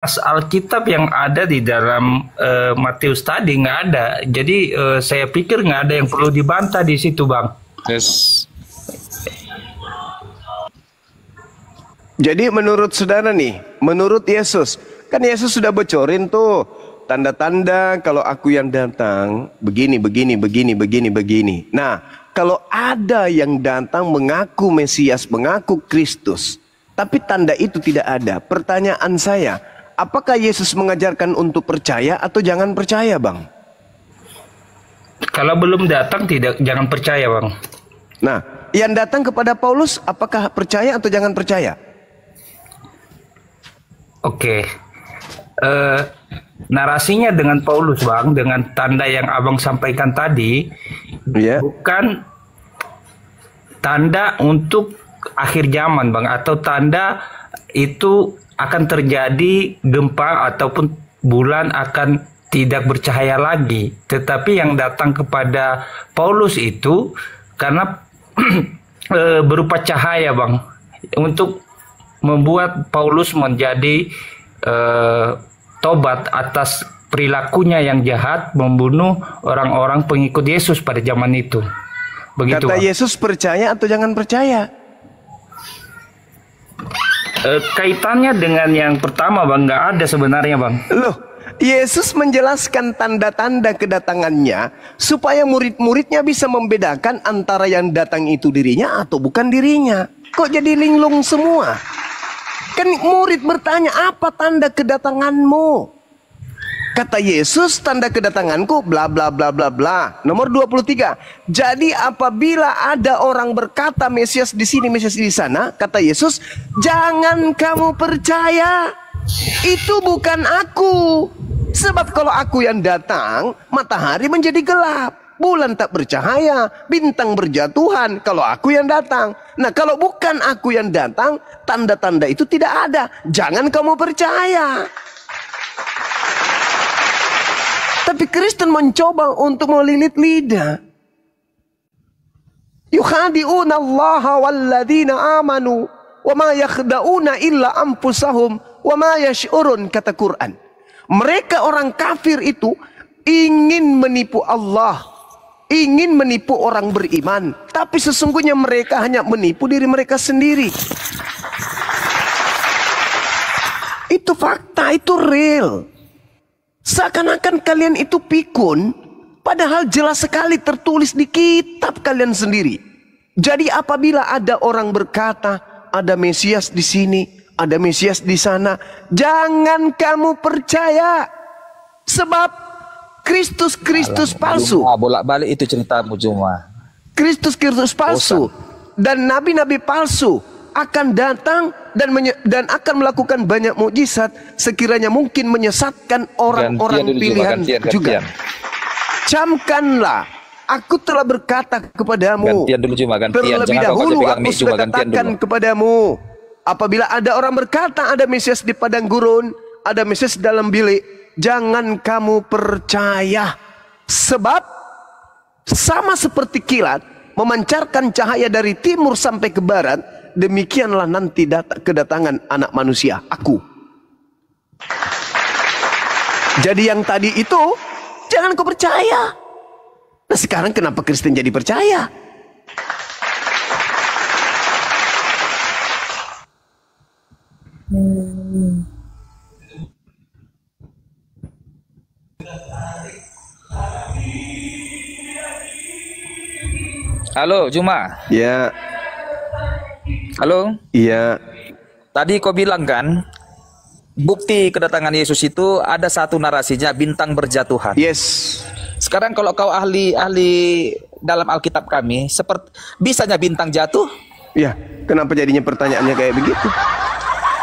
Alkitab yang ada di dalam Matius tadi nggak ada. Jadi saya pikir nggak ada yang perlu dibantah di situ, Bang. Yes. Jadi menurut saudara nih, menurut Yesus, kan Yesus sudah bocorin tuh tanda-tanda kalau aku yang datang begini, begini, begini, begini, begini. Nah, kalau ada yang datang mengaku Mesias, mengaku Kristus, tapi tanda itu tidak ada. Pertanyaan saya, apakah Yesus mengajarkan untuk percaya atau jangan percaya, Bang? Kalau belum datang jangan percaya, Bang. Nah, yang datang kepada Paulus, apakah percaya atau jangan percaya? Oke. Narasinya dengan Paulus, Bang, dengan tanda yang Abang sampaikan tadi, bukan tanda untuk akhir zaman, Bang, atau tanda itu akan terjadi gempa ataupun bulan akan tidak bercahaya lagi. Tetapi yang datang kepada Paulus itu karena berupa cahaya, Bang, untuk membuat Paulus menjadi tobat atas perilakunya yang jahat, membunuh orang-orang pengikut Yesus pada zaman itu. Begitu, kata Bang. Yesus percaya atau jangan percaya? Kaitannya dengan yang pertama, Bang, nggak ada sebenarnya, Bang. Loh, Yesus menjelaskan tanda-tanda kedatangannya supaya murid-muridnya bisa membedakan antara yang datang itu dirinya atau bukan dirinya. Kok jadi linglung semua? Kan murid bertanya, apa tanda kedatanganmu? Kata Yesus, tanda kedatanganku bla bla bla bla bla. Nomor 23. Jadi apabila ada orang berkata Mesias di sini, Mesias di sana, kata Yesus, jangan kamu percaya. Itu bukan aku. Sebab kalau aku yang datang, matahari menjadi gelap, bulan tak bercahaya, bintang berjatuhan kalau aku yang datang. Nah, kalau bukan aku yang datang, tanda-tanda itu tidak ada. Jangan kamu percaya. Tapi Kristen mencoba untuk melilit lidah. Yukhadi'una Allah walladzina amanu wa ma yakhda'una illa anfusahum wa ma yash'urun, kata Quran. Mereka orang kafir itu ingin menipu Allah, ingin menipu orang beriman, tapi sesungguhnya mereka hanya menipu diri mereka sendiri. Itu fakta, itu real. Seakan-akan kalian itu pikun, padahal jelas sekali tertulis di kitab kalian sendiri. Jadi apabila ada orang berkata, ada Mesias di sini, ada Mesias di sana, jangan kamu percaya. Sebab Kristus palsu. Bolak-balik itu ceritamu cuma. Kristus palsu dan nabi-nabi palsu akan datang dan akan melakukan banyak mukjizat, sekiranya mungkin menyesatkan orang-orang pilihan juga. Camkanlah, aku telah berkata kepadamu. Terlebih dahulu aku sudah katakan kepadamu, apabila ada orang berkata ada Mesias di padang gurun, ada Mesias dalam bilik, jangan kamu percaya. Sebab sama seperti kilat memancarkan cahaya dari timur sampai ke barat, demikianlah nanti kedatangan anak manusia, aku. Jadi yang tadi itu jangan kau percaya. Nah, sekarang kenapa Kristen jadi percaya? Halo, Juma. Ya. Halo. Iya. Tadi kau bilang kan, bukti kedatangan Yesus itu ada satu narasinya, bintang berjatuhan. Yes. Sekarang kalau kau ahli dalam Alkitab kami, seperti bisanya bintang jatuh? Ya, kenapa jadinya pertanyaannya kayak begitu?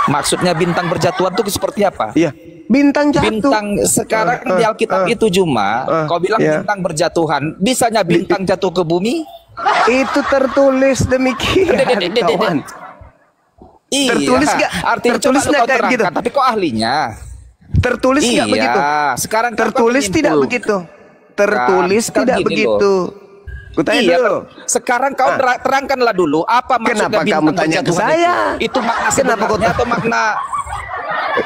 Maksudnya bintang berjatuhan itu seperti apa? Iya, bintang jatuh. Bintang sekarang di Alkitab itu Juma, kau bilang bintang berjatuhan, bisanya bintang jatuh ke bumi? Itu tertulis demikian, kawan. Iya, tertulis nggak? Artinya tertulis nggak kayak begitu? Tapi kok ahlinya? Tertulis nggak begitu? Sekarang tertulis tidak begitu. Tertulis tidak begitu. Kutanya dulu. Sekarang kau terangkanlah dulu apa maksudnya kenapa bintang kamu tanya ke saya? Itu makna sebenarnya atau makna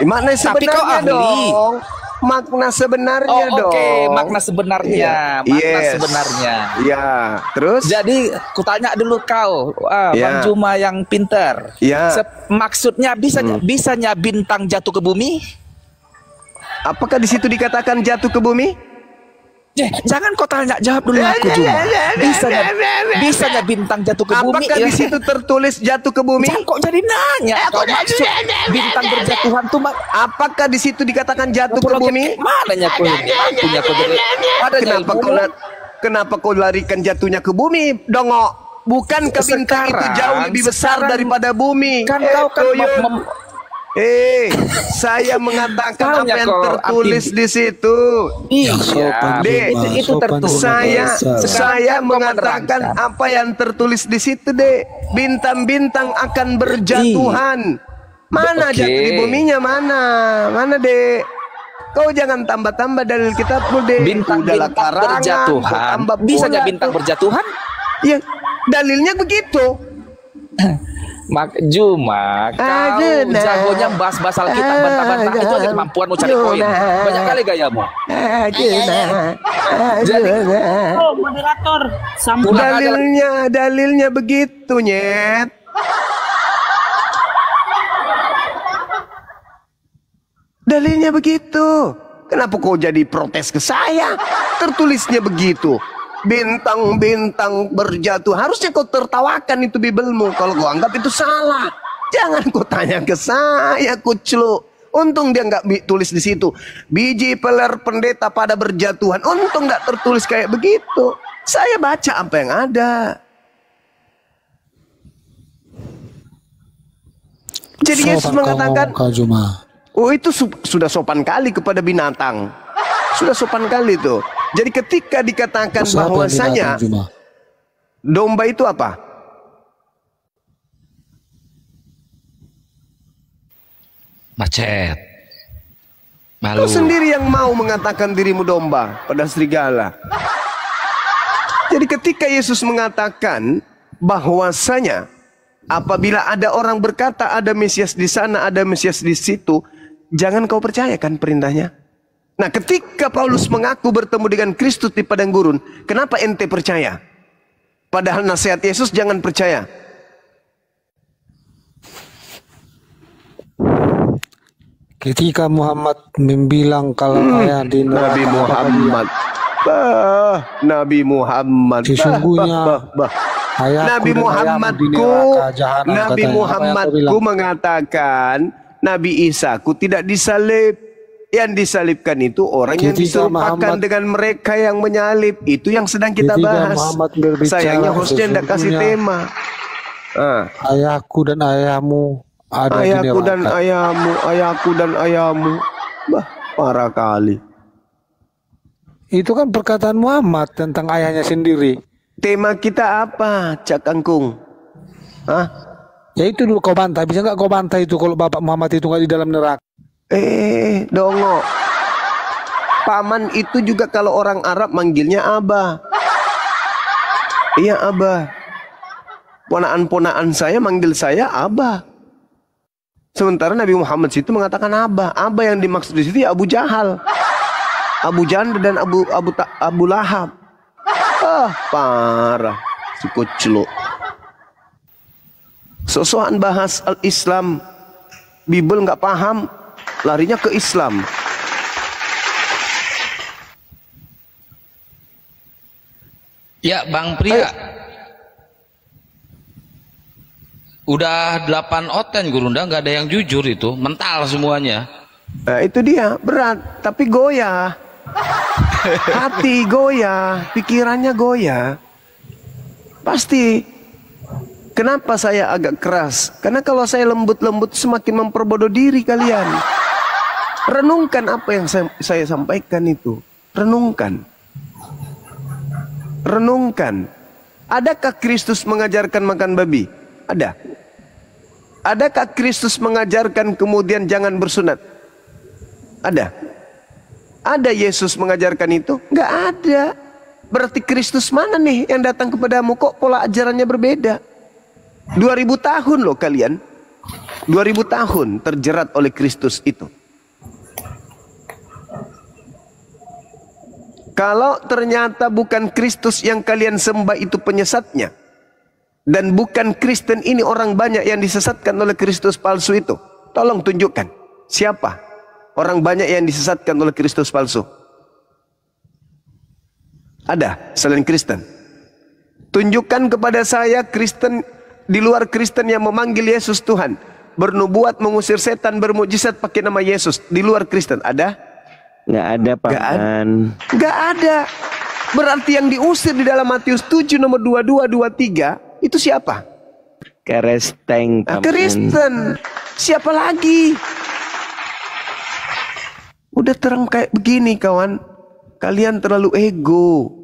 Makna Tapi kau sebenarnya ahli. dong. Makna sebenarnya Oh, dong. oke, makna sebenarnya, makna Yes. sebenarnya. Ya, terus? Jadi kutanya dulu kau, Bang Ya. Juma yang pintar. Ya. Maksudnya bisanya bintang jatuh ke bumi? Apakah di situ dikatakan jatuh ke bumi? Jangan kau tanya jawab dulu aku Juma. Bisanya bintang jatuh ke bumi. Apakah di situ tertulis jatuh ke bumi? Jangan kok jadi nanya. Kau maksud bintang berjatuhan tuh Apakah di situ dikatakan jatuh ke Apologet bumi? Mananya kau ini? Punya kau jadi. Kenapa kau larikan jatuhnya ke bumi, Dongo? Bukankah bintang itu jauh lebih besar daripada bumi? Kan kau kan Saya mengatakan Tanya apa yang kau, tertulis di situ. iya, Dek, itu tertulis. Saya mengatakan apa yang tertulis di situ, Dek. Bintang-bintang akan berjatuhan. Mana Oke. jatuh di buminya, mana, Dek? Kau jangan tambah-tambah dalil kitabmu, Dek. Udahlah Bintang-bintang karangan, kau berjatuhan. tambah Bisanya pula bintang tuh. berjatuhan? Ya, dalilnya begitu. Juma, kau jagonya bahas-bahas Alkitab bantah-bantah itu aja kemampuanmu cari koin. Banyak kali gayamu. Jadi, Oh, moderator, sambung. Dalilnya begitu, Nyet. Dalilnya begitu. Kenapa kau jadi protes ke saya? Tertulisnya begitu. Bintang-bintang berjatuh. Harusnya kau tertawakan itu Bibelmu. Kalau kau anggap itu salah. Jangan kau tanya ke saya, kuclu. Untung dia nggak tulis di situ. Biji peler pendeta pada berjatuhan. Untung nggak tertulis kayak begitu. Saya baca apa yang ada. Jadi Yesus mengatakan, oh itu sudah sopan kali kepada binatang. Sudah sopan kali itu. Jadi ketika dikatakan bahwasanya domba itu apa? Macet. Kau sendiri yang mau mengatakan dirimu domba pada serigala. Jadi ketika Yesus mengatakan bahwasanya apabila ada orang berkata ada Mesias di sana, ada Mesias di situ, jangan kau percayakan perintahnya. Nah, ketika Paulus mengaku bertemu dengan Kristus di padang gurun, kenapa ente percaya? Padahal nasihat Yesus jangan percaya. Ketika Muhammad membilang kalau ayah di Nabi Muhammad. Nabi Muhammad. Sesungguhnya Nabi Muhammadku mengatakan Nabi Isa ku tidak disalib. Yang disalibkan itu orang yang diserupakan dengan mereka yang menyalib. Itu yang sedang kita bahas. Sayangnya hostnya tidak kasih tema. Ayahku dan ayahmu ada di neraka. Ayahku dan ayahmu. Bah, parah kali. Itu kan perkataan Muhammad tentang ayahnya sendiri. Tema kita apa, Cak Kangkung? Hah? Ya itu dulu kau bantah. Bisa nggak kau bantah itu kalau Bapak Muhammad itu nggak di dalam neraka? Dongo. Paman itu juga kalau orang Arab manggilnya Abah. Iya, Abah. Ponaan-ponaan saya manggil saya Abah. Sementara Nabi Muhammad itu mengatakan Abah. Abah yang dimaksud di situ ya Abu Jahal, Abu Janda dan Abu Lahab. Parah si kucluk. Sosokan bahas al-Islam, Bibel nggak paham, larinya ke Islam. Ya, Bang Pria. Udah 8 oten Gurunda, nggak ada yang jujur itu, mental semuanya. Nah, itu dia, berat, tapi goyah. Hati goyah, pikirannya goyah. Pasti. Kenapa saya agak keras? Karena kalau saya lembut-lembut semakin memperbodoh diri kalian. Renungkan apa yang saya sampaikan itu. Renungkan. Renungkan. Adakah Kristus mengajarkan makan babi? Ada. Adakah Kristus mengajarkan kemudian jangan bersunat? Ada. Ada Yesus mengajarkan itu? Nggak ada. Berarti Kristus mana nih yang datang kepadamu? Kok pola ajarannya berbeda? 2000 tahun loh kalian. 2000 tahun terjerat oleh Kristus itu. Kalau ternyata bukan Kristus yang kalian sembah itu penyesatnya, dan bukan Kristen ini orang banyak yang disesatkan oleh Kristus palsu itu, tolong tunjukkan siapa orang banyak yang disesatkan oleh Kristus palsu. Ada selain Kristen? Tunjukkan kepada saya Kristen di luar Kristen yang memanggil Yesus Tuhan, bernubuat, mengusir setan, bermujizat pakai nama Yesus. Di luar Kristen ada? Nggak ada, Paman. Nggak ada. Berarti yang diusir di dalam Matius 7 nomor 22, 23 itu siapa? Kristen, Paman. Kristen. Siapa lagi? Udah terang kayak begini, kawan. Kalian terlalu ego.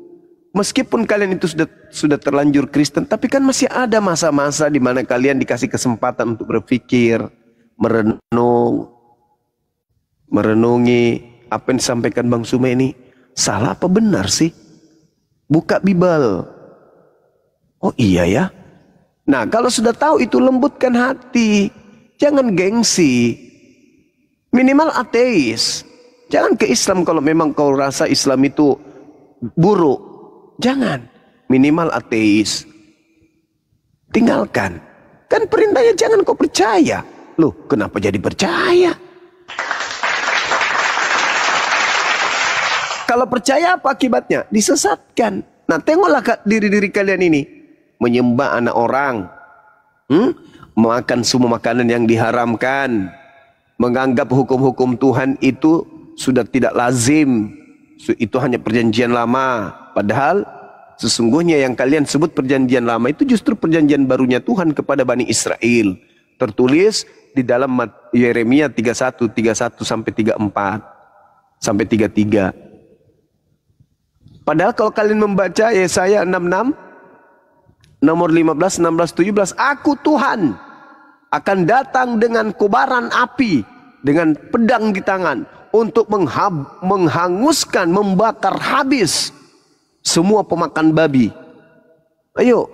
Meskipun kalian itu sudah terlanjur Kristen, tapi kan masih ada masa-masa di mana kalian dikasih kesempatan untuk berpikir, merenungi apa yang disampaikan Bang Sume ini. Salah apa benar sih? Buka Bible. Oh iya ya. Nah, kalau sudah tahu itu, lembutkan hati. Jangan gengsi. Minimal ateis. Jangan ke Islam kalau memang kau rasa Islam itu buruk. Jangan. Minimal ateis. Tinggalkan. Kan perintahnya jangan kau percaya. Loh, kenapa jadi percaya? Kalau percaya apa akibatnya? Disesatkan. Nah, tengoklah diri-diri kalian ini. Menyembah anak orang. Makan semua makanan yang diharamkan. Menganggap hukum-hukum Tuhan itu sudah tidak lazim. Itu hanya perjanjian lama. Padahal sesungguhnya yang kalian sebut perjanjian lama itu justru perjanjian barunya Tuhan kepada Bani Israel. Tertulis di dalam Yeremia 31 sampai 34 sampai 33. Padahal kalau kalian membaca Yesaya 66 nomor 15, 16, 17, aku Tuhan akan datang dengan kobaran api, dengan pedang di tangan, untuk menghanguskan, membakar habis semua pemakan babi. Ayo.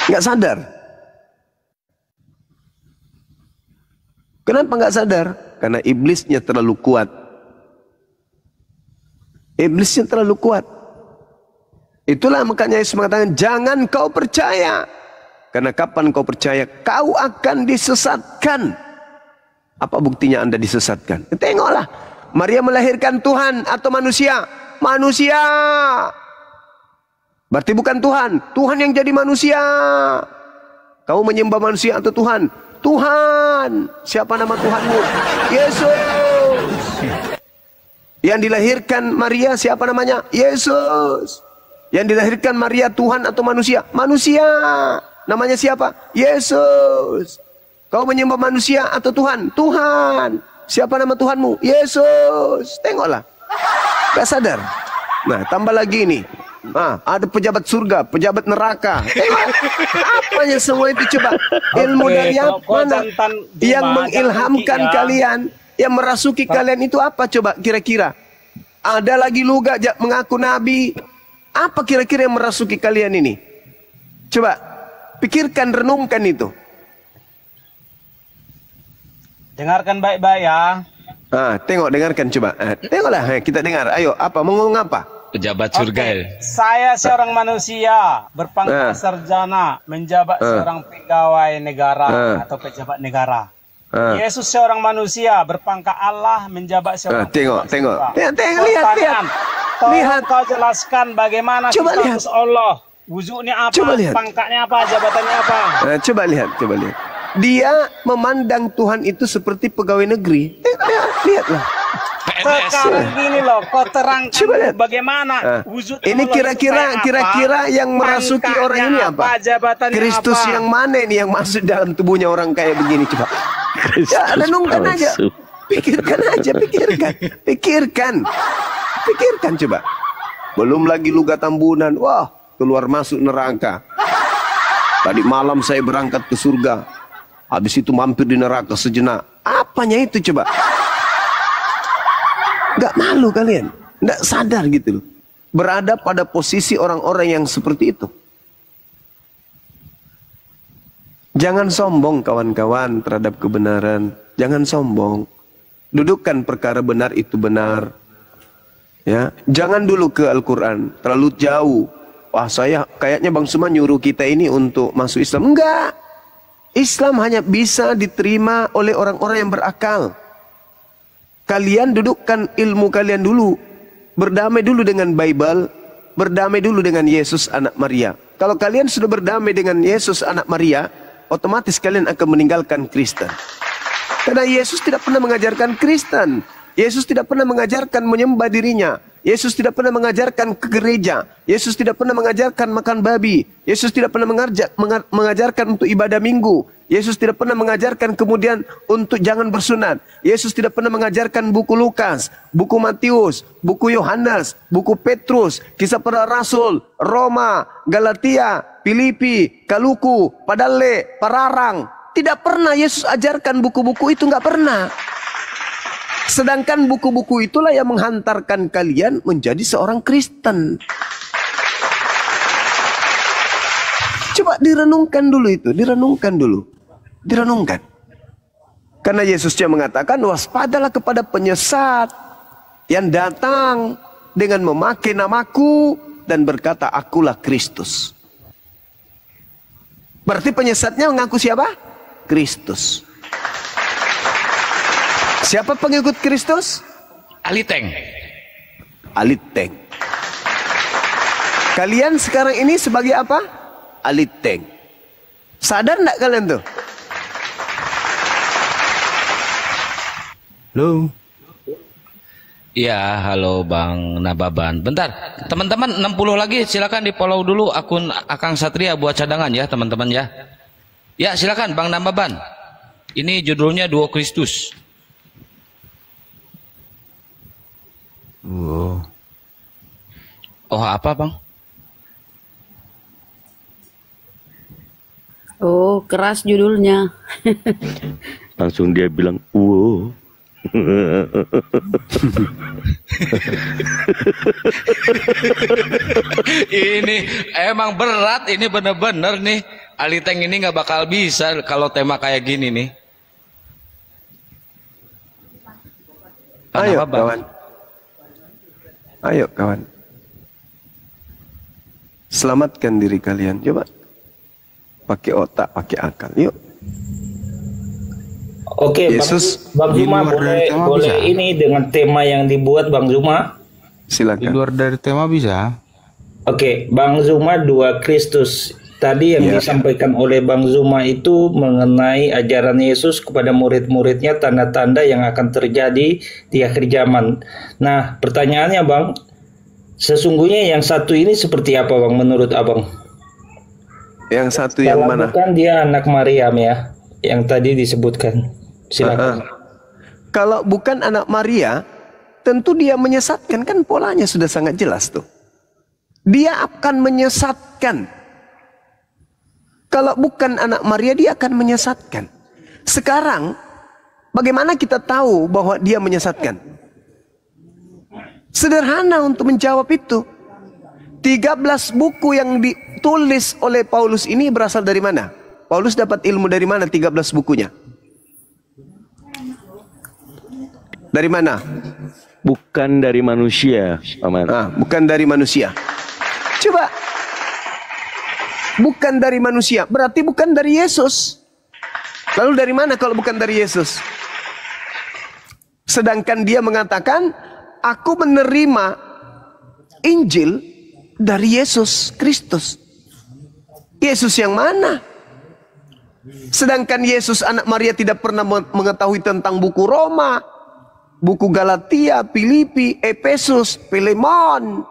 Nggak sadar? Kenapa nggak sadar? Karena iblisnya terlalu kuat. Iblisnya terlalu kuat. Itulah makanya Yesus mengatakan, jangan kau percaya. Karena kapan kau percaya, kau akan disesatkan. Apa buktinya Anda disesatkan? Tengoklah. Maria melahirkan Tuhan atau manusia? Manusia. Berarti bukan Tuhan. Tuhan yang jadi manusia. Kamu menyembah manusia atau Tuhan? Tuhan. Siapa nama Tuhanmu? Yesus. Yang dilahirkan Maria siapa namanya? Yesus. Yang dilahirkan Maria Tuhan atau manusia? Manusia. Namanya siapa? Yesus. Kau menyembah manusia atau Tuhan? Tuhan. Siapa nama Tuhanmu? Yesus. Tengoklah. Gak sadar. Nah, tambah lagi nih. Nah, ada pejabat surga, pejabat neraka. Tengok. Apanya semua itu coba? Ilmu dari mana? Yang mengilhamkan kalian, yang merasuki kalian itu apa coba kira-kira? Ada lagi luga mengaku nabi. Apa kira-kira yang merasuki kalian ini? Coba pikirkan, renungkan itu. Dengarkan baik-baik ya. Tengok, dengarkan coba. Tengoklah, kita dengar. Ayo, apa? Mau ngomong apa? Pejabat surga. Saya seorang manusia berpangkat sarjana, menjabat seorang pegawai negara atau pejabat negara. Yesus seorang manusia berpangkat Allah, menjabat seorang tengok. Lihat. Lihat, kau jelaskan bagaimana status Allah. Wujudnya apa? Pangkatnya apa? Jabatannya apa? Coba lihat. Dia memandang Tuhan itu seperti pegawai negeri. Lihatlah. Sekarang gini loh, kau terangkan bagaimana wujud Allah. Ini kira-kira yang merasuki orang ini apa? Jabatannya Kristus apa? yang mana ini yang masuk dalam tubuhnya orang kayak begini coba? Ya, renungkan aja. Pikirkan coba. Belum lagi luga tambunan. Wah, keluar masuk neraka. Tadi malam saya berangkat ke surga. Habis itu mampir di neraka sejenak. Apanya itu coba? Gak malu kalian? Gak sadar gitu loh. Berada pada posisi orang-orang yang seperti itu. Jangan sombong kawan-kawan terhadap kebenaran. Jangan sombong. Dudukkan perkara benar itu benar. Ya, jangan dulu ke Al-Quran terlalu jauh. Wah, saya kayaknya Bang Suma nyuruh kita ini untuk masuk Islam. Enggak. Islam hanya bisa diterima oleh orang-orang yang berakal. Kalian dudukkan ilmu kalian dulu. Berdamai dulu dengan Bible. Berdamai dulu dengan Yesus anak Maria. Kalau kalian sudah berdamai dengan Yesus anak Maria, otomatis kalian akan meninggalkan Kristen. Karena Yesus tidak pernah mengajarkan Kristen. Yesus tidak pernah mengajarkan menyembah dirinya. Yesus tidak pernah mengajarkan ke gereja. Yesus tidak pernah mengajarkan makan babi. Yesus tidak pernah mengajarkan untuk ibadah minggu. Yesus tidak pernah mengajarkan kemudian untuk jangan bersunat. Yesus tidak pernah mengajarkan buku Lukas, buku Matius, buku Yohanes, buku Petrus, Kisah Para Rasul, Roma, Galatia, Filipi, Kaluku, Padale, Pararang. Tidak pernah Yesus ajarkan buku-buku itu, nggak pernah. Sedangkan buku-buku itulah yang menghantarkan kalian menjadi seorang Kristen. Coba direnungkan dulu itu, direnungkan dulu. Direnungkan. Karena Yesusnya mengatakan, waspadalah kepada penyesat yang datang dengan memakai namaku dan berkata, akulah Kristus. Berarti penyesatnya mengaku siapa? Kristus. Siapa pengikut Kristus? Aliteng. Aliteng. Kalian sekarang ini sebagai apa? Aliteng. Sadar enggak kalian tuh? Halo. Iya, halo Bang Nababan. Bentar, teman-teman 60 lagi silakan di-follow dulu akun Akang Satria buat cadangan ya, teman-teman ya. Ya, silakan Bang Nababan. Ini judulnya Duo Kristus. Oh. Oh, apa, Bang? Oh, keras judulnya. Langsung dia bilang, wow. Ini emang berat, ini bener-bener nih. Aliteng ini nggak bakal bisa kalau tema kayak gini nih. Ayo kawan. Ayo kawan. Selamatkan diri kalian. Coba. Pakai otak, pakai akal. Yuk. Oke, Yesus, Bang Zuma boleh ini dengan tema yang dibuat Bang Zuma. Silakan. Di luar dari tema bisa. Oke, Bang Zuma dua Kristus. Tadi yang disampaikan oleh Bang Zuma itu mengenai ajaran Yesus kepada murid-muridnya, tanda-tanda yang akan terjadi di akhir zaman. Nah, pertanyaannya Bang, sesungguhnya yang satu ini seperti apa Bang menurut Abang? Yang satu yang mana? Bukan dia anak Maryam ya, yang tadi disebutkan. Silakan. Kalau bukan anak Maria, tentu dia menyesatkan, kan polanya sudah sangat jelas tuh. Dia akan menyesatkan. Kalau bukan anak Maria, dia akan menyesatkan. Sekarang, bagaimana kita tahu bahwa dia menyesatkan? Sederhana untuk menjawab itu. 13 buku yang ditulis oleh Paulus ini berasal dari mana? Paulus dapat ilmu dari mana 13 bukunya? Dari mana? Bukan dari manusia, Paman. Bukan dari manusia. Coba. Bukan dari manusia, berarti bukan dari Yesus. Lalu dari mana kalau bukan dari Yesus? Sedangkan dia mengatakan, aku menerima Injil dari Yesus Kristus. Yesus yang mana? Sedangkan Yesus anak Maria tidak pernah mengetahui tentang buku Roma, buku Galatia, Filipi, Efesus, Filemon.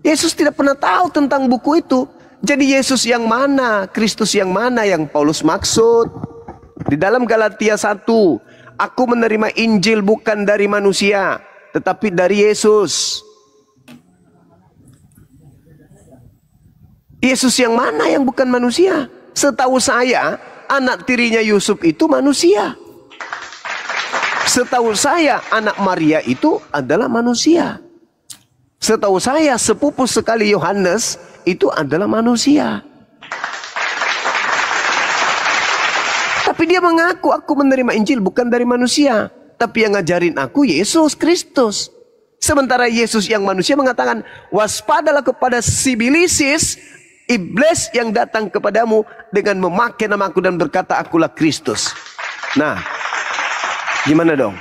Yesus tidak pernah tahu tentang buku itu. Jadi Yesus yang mana? Kristus yang mana yang Paulus maksud? Di dalam Galatia 1, aku menerima Injil bukan dari manusia, tetapi dari Yesus. Yesus yang mana yang bukan manusia? Setahu saya, anak tirinya Yusuf itu manusia. Setahu saya, anak Maria itu adalah manusia. Setahu saya, sepupu sekali Yohanes itu adalah manusia. Tapi dia mengaku, aku menerima Injil bukan dari manusia, tapi yang ngajarin aku Yesus Kristus. Sementara Yesus yang manusia mengatakan, waspadalah kepada Sibilisis, iblis yang datang kepadamu dengan memakai namaku dan berkata akulah Kristus. Nah, gimana dong?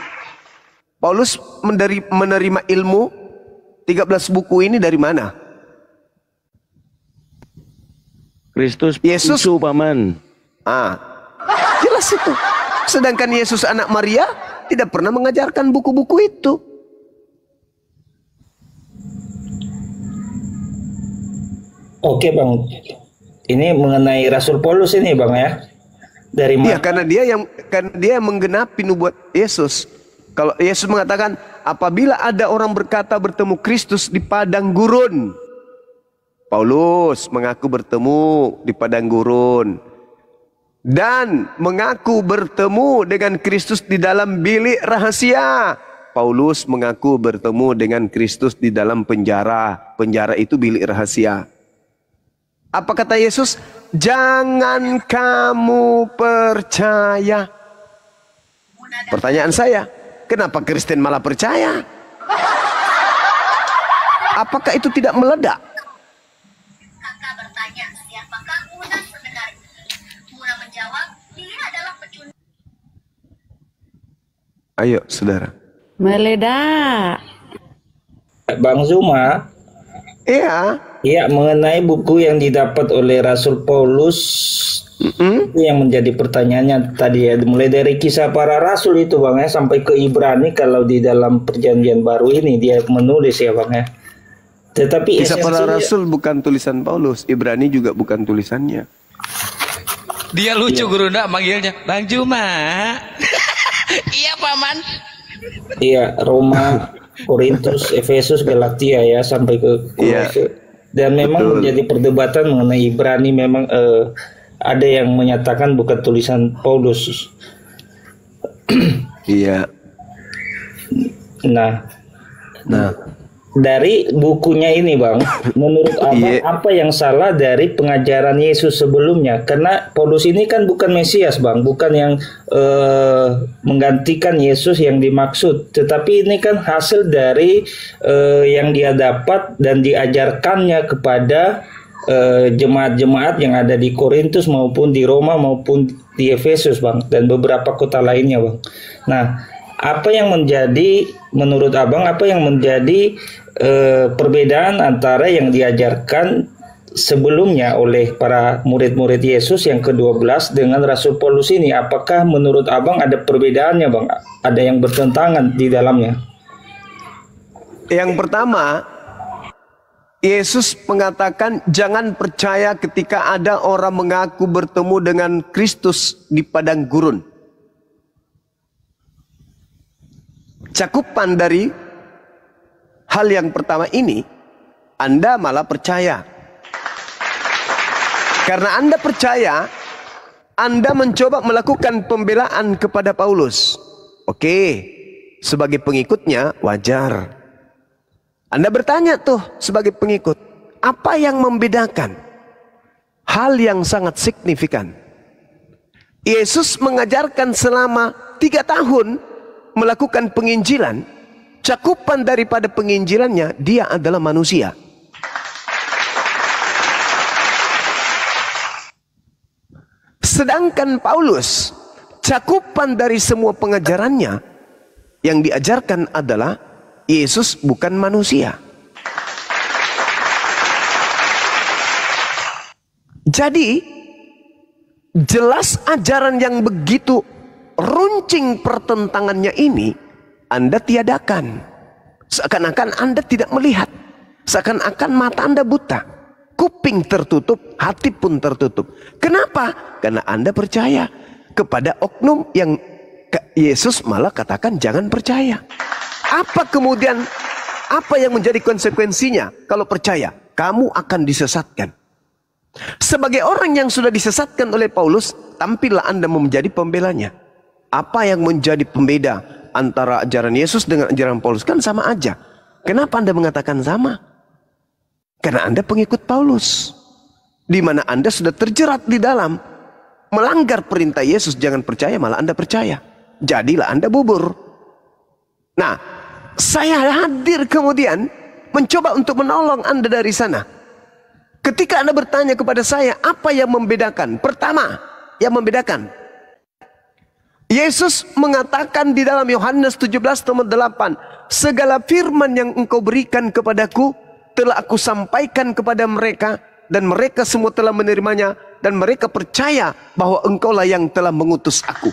Paulus menerima ilmu 13 buku ini dari mana? Kristus Yesus palsu, Paman. Jelas itu. Sedangkan Yesus anak Maria tidak pernah mengajarkan buku-buku itu. Oke Bang, ini mengenai Rasul Paulus ini Bang ya. Dari mana? Iya, karena dia yang menggenapi nubuat Yesus. Kalau Yesus mengatakan, apabila ada orang berkata bertemu Kristus di padang gurun, Paulus mengaku bertemu di padang gurun dan mengaku bertemu dengan Kristus di dalam bilik rahasia. Paulus mengaku bertemu dengan Kristus di dalam penjara. Penjara itu bilik rahasia. Apa kata Yesus? Jangan kamu percaya. Pertanyaan saya, kenapa Kristen malah percaya? Apakah itu tidak meledak? Kakak bertanya, siapakah Muna sebenarnya? Muna menjawab, dia adalah pecundang. Ayo, saudara. Meledak. Bang Zuma. Iya, mengenai buku yang didapat oleh Rasul Paulus, itu yang menjadi pertanyaannya tadi ya, mulai dari kisah para rasul itu Bang ya, sampai ke Ibrani kalau di dalam perjanjian baru ini dia menulis ya Bang ya. Tetapi kisah para rasul bukan tulisan Paulus, Ibrani juga bukan tulisannya. Dia lucu guru ndak manggilnya Bang Juma. Iya Paman. Iya, Roma, Korintus, Efesus, Galatia ya sampai ke Kolose. Dan memang menjadi perdebatan mengenai Ibrani, memang ada yang menyatakan bukan tulisan Paulus. Iya. Nah, dari bukunya ini Bang, menurut Abang apa yang salah dari pengajaran Yesus sebelumnya? Karena Paulus ini kan bukan Mesias Bang, bukan yang menggantikan Yesus yang dimaksud, tetapi ini kan hasil dari yang dia dapat dan diajarkannya kepada jemaat-jemaat yang ada di Korintus maupun di Roma maupun di Efesus Bang, dan beberapa kota lainnya Bang. Nah, apa yang menjadi menurut Abang, apa yang menjadi perbedaan antara yang diajarkan sebelumnya oleh para murid-murid Yesus yang ke-12 dengan Rasul Paulus ini? Apakah menurut Abang ada perbedaannya Bang? Ada yang bertentangan di dalamnya? Yang pertama, Yesus mengatakan jangan percaya ketika ada orang mengaku bertemu dengan Kristus di padang gurun. Cakupan dari hal yang pertama ini, Anda malah percaya. Karena Anda percaya, Anda mencoba melakukan pembelaan kepada Paulus. Oke, sebagai pengikutnya wajar. Anda bertanya tuh sebagai pengikut, apa yang membedakan? Hal yang sangat signifikan. Yesus mengajarkan selama 3 tahun melakukan penginjilan. Cakupan daripada penginjilannya, dia adalah manusia. Sedangkan Paulus, cakupan dari semua pengajarannya yang diajarkan adalah Yesus bukan manusia. Jadi jelas ajaran yang begitu runcing pertentangannya ini Anda tiadakan. Seakan-akan Anda tidak melihat. Seakan-akan mata Anda buta. Kuping tertutup, hati pun tertutup. Kenapa? Karena Anda percaya kepada oknum yang Yesus malah katakan jangan percaya. Apa kemudian, apa yang menjadi konsekuensinya kalau percaya? Kamu akan disesatkan. Sebagai orang yang sudah disesatkan oleh Paulus, tampillah Anda menjadi pembelanya. Apa yang menjadi pembeda antara ajaran Yesus dengan ajaran Paulus? Kan sama aja. Kenapa Anda mengatakan sama? Karena Anda pengikut Paulus, di mana Anda sudah terjerat di dalam. melanggar perintah Yesus, jangan percaya, malah Anda percaya. Jadilah Anda bubur. Nah, saya hadir kemudian mencoba untuk menolong Anda dari sana. Ketika Anda bertanya kepada saya, apa yang membedakan? Pertama, yang membedakan, Yesus mengatakan di dalam Yohanes 17 nomor 8, segala firman yang engkau berikan kepadaku, telah aku sampaikan kepada mereka, dan mereka semua telah menerimanya, dan mereka percaya bahwa engkaulah yang telah mengutus aku.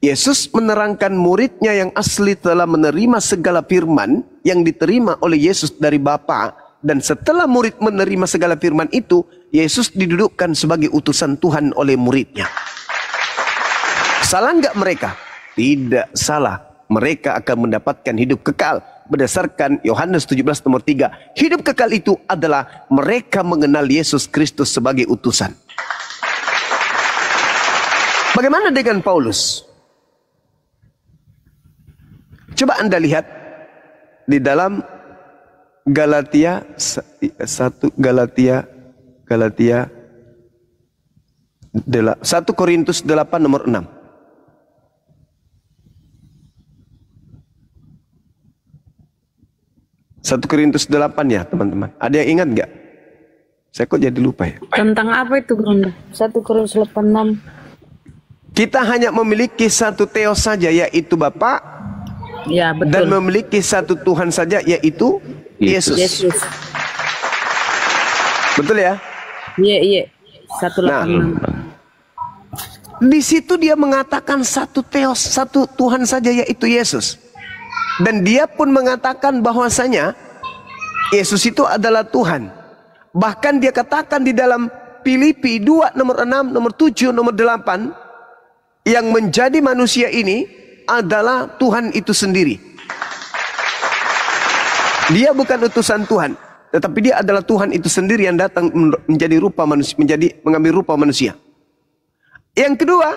Yesus menerangkan muridnya yang asli telah menerima segala firman yang diterima oleh Yesus dari Bapa, dan setelah murid menerima segala firman itu, Yesus didudukkan sebagai utusan Tuhan oleh muridnya. Salah enggak mereka? Tidak salah. Mereka akan mendapatkan hidup kekal. Berdasarkan Yohanes 17 nomor 3. Hidup kekal itu adalah mereka mengenal Yesus Kristus sebagai utusan. Bagaimana dengan Paulus? Coba Anda lihat di dalam Galatia 1 Korintus 8 nomor 6. 1 Korintus 8 ya teman-teman. Ada yang ingat nggak? Saya kok jadi lupa ya. Tentang apa itu, Bunda? 1 Korintus 8:6. Kita hanya memiliki satu Theos saja, yaitu Bapa. Ya, betul. Dan memiliki satu Tuhan saja, yaitu Yesus. Betul ya? Iya. 1:8. Nah, di situ dia mengatakan satu Theos, satu Tuhan saja, yaitu Yesus. Dan dia pun mengatakan bahwasanya Yesus itu adalah Tuhan. Bahkan dia katakan di dalam Filipi 2 nomor 6, nomor 7, nomor 8, yang menjadi manusia ini adalah Tuhan itu sendiri. Dia bukan utusan Tuhan, tetapi dia adalah Tuhan itu sendiri yang datang menjadi rupa manusia, mengambil rupa manusia. Yang kedua,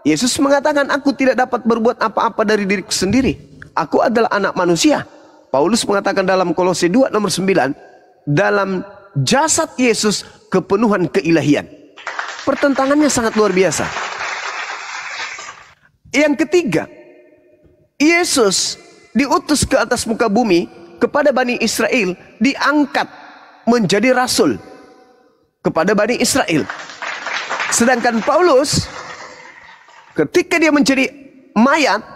Yesus mengatakan, aku tidak dapat berbuat apa-apa dari diriku sendiri. Aku adalah anak manusia. Paulus mengatakan dalam Kolose 2 nomor 9, dalam jasad Yesus kepenuhan keilahian. Pertentangannya sangat luar biasa. Yang ketiga, Yesus diutus ke atas muka bumi kepada Bani Israel, diangkat menjadi rasul kepada Bani Israel. Sedangkan Paulus, ketika dia menjadi mayat,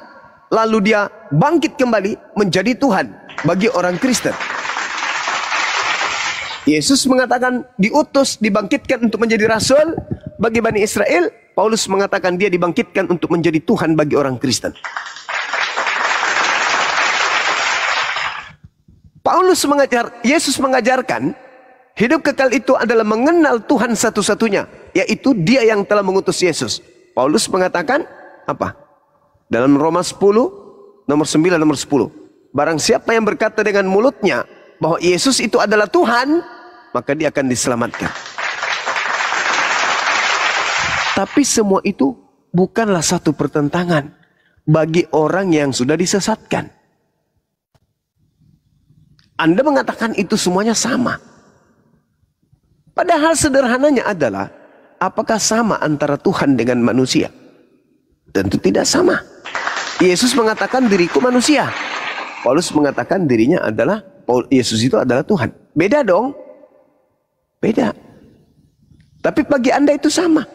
lalu dia bangkit kembali menjadi Tuhan bagi orang Kristen. Yesus mengatakan diutus, dibangkitkan untuk menjadi rasul bagi Bani Israel. Paulus mengatakan dia dibangkitkan untuk menjadi Tuhan bagi orang Kristen. Yesus mengajarkan hidup kekal itu adalah mengenal Tuhan satu-satunya, yaitu Dia yang telah mengutus Yesus. Paulus mengatakan apa? Dalam Roma 10 nomor 9 nomor 10. Barang siapa yang berkata dengan mulutnya bahwa Yesus itu adalah Tuhan, maka dia akan diselamatkan. Tapi semua itu bukanlah satu pertentangan bagi orang yang sudah disesatkan. Anda mengatakan itu semuanya sama. Padahal sederhananya adalah, apakah sama antara Tuhan dengan manusia? Tentu tidak sama. Yesus mengatakan diriku manusia. Paulus mengatakan dirinya adalah, Yesus itu adalah Tuhan. Beda dong. Beda. Tapi bagi Anda itu sama.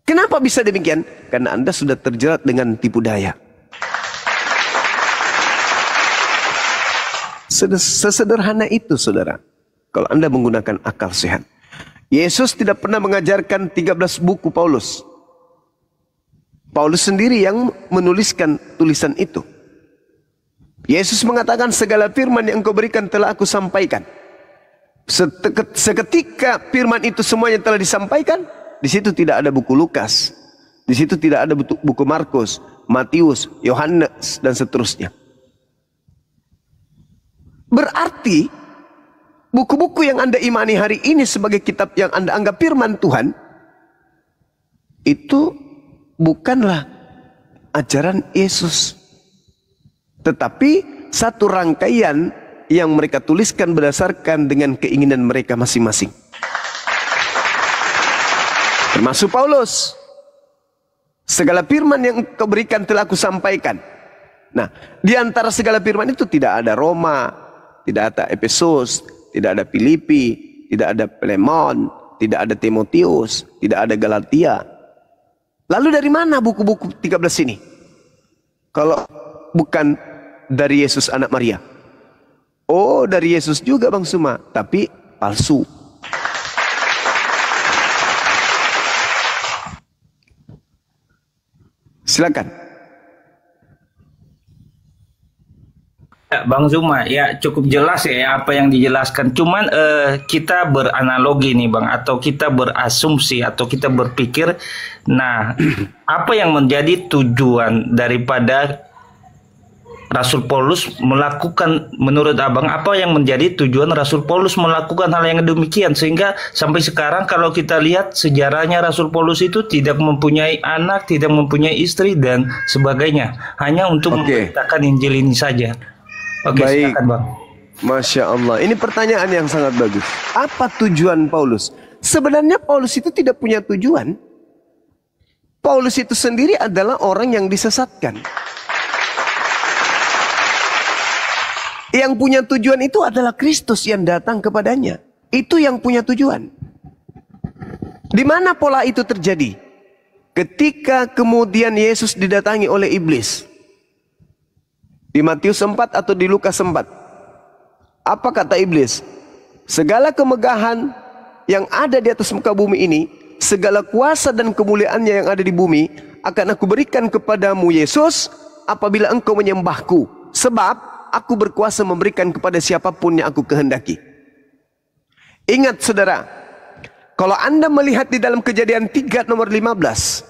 Kenapa bisa demikian? Karena Anda sudah terjerat dengan tipu daya. Sesederhana itu, saudara. Kalau Anda menggunakan akal sehat. Yesus tidak pernah mengajarkan 13 buku Paulus. Paulus sendiri yang menuliskan tulisan itu. Yesus mengatakan segala firman yang engkau berikan telah aku sampaikan. Seketika firman itu semuanya telah disampaikan, di situ tidak ada buku Lukas, di situ tidak ada buku Markus, Matius, Yohanes, dan seterusnya. Berarti buku-buku yang Anda imani hari ini sebagai kitab yang Anda anggap firman Tuhan, itu bukanlah ajaran Yesus, tetapi satu rangkaian yang mereka tuliskan berdasarkan dengan keinginan mereka masing-masing. termasuk Paulus. Segala firman yang kau berikan telah aku sampaikan. Nah, di antara segala firman itu tidak ada Roma, tidak ada Efesus, tidak ada Filipi, tidak ada Filemon, tidak ada Timotius, tidak ada Galatia. Lalu dari mana buku-buku 13 ini? Kalau bukan dari Yesus anak Maria. Oh, dari Yesus juga Bang Suma, tapi palsu. Silakan. Ya, Bang Zuma, ya cukup jelas ya apa yang dijelaskan. Cuman kita beranalogi nih Bang, atau kita berasumsi, atau kita berpikir, nah apa yang menjadi tujuan daripada Rasul Paulus melakukan, menurut Abang, apa yang menjadi tujuan Rasul Paulus melakukan hal yang demikian, sehingga sampai sekarang kalau kita lihat sejarahnya Rasul Paulus itu tidak mempunyai anak, tidak mempunyai istri dan sebagainya, hanya untuk memberitakan Injil ini saja. Oke, baik. silakan Bang. Masya Allah, ini pertanyaan yang sangat bagus. Apa tujuan Paulus? Sebenarnya Paulus itu tidak punya tujuan. Paulus itu sendiri adalah orang yang disesatkan. Yang punya tujuan itu adalah Kristus yang datang kepadanya. Itu yang punya tujuan. Di mana pola itu terjadi? Ketika kemudian Yesus didatangi oleh iblis. Di Matius 4 atau di Lukas 4. Apa kata iblis? Segala kemegahan yang ada di atas muka bumi ini, segala kuasa dan kemuliaannya yang ada di bumi, akan aku berikan kepadamu Yesus, apabila engkau menyembahku. Sebab aku berkuasa memberikan kepada siapapun yang aku kehendaki. Ingat saudara, kalau Anda melihat di dalam Kejadian 3 nomor 15,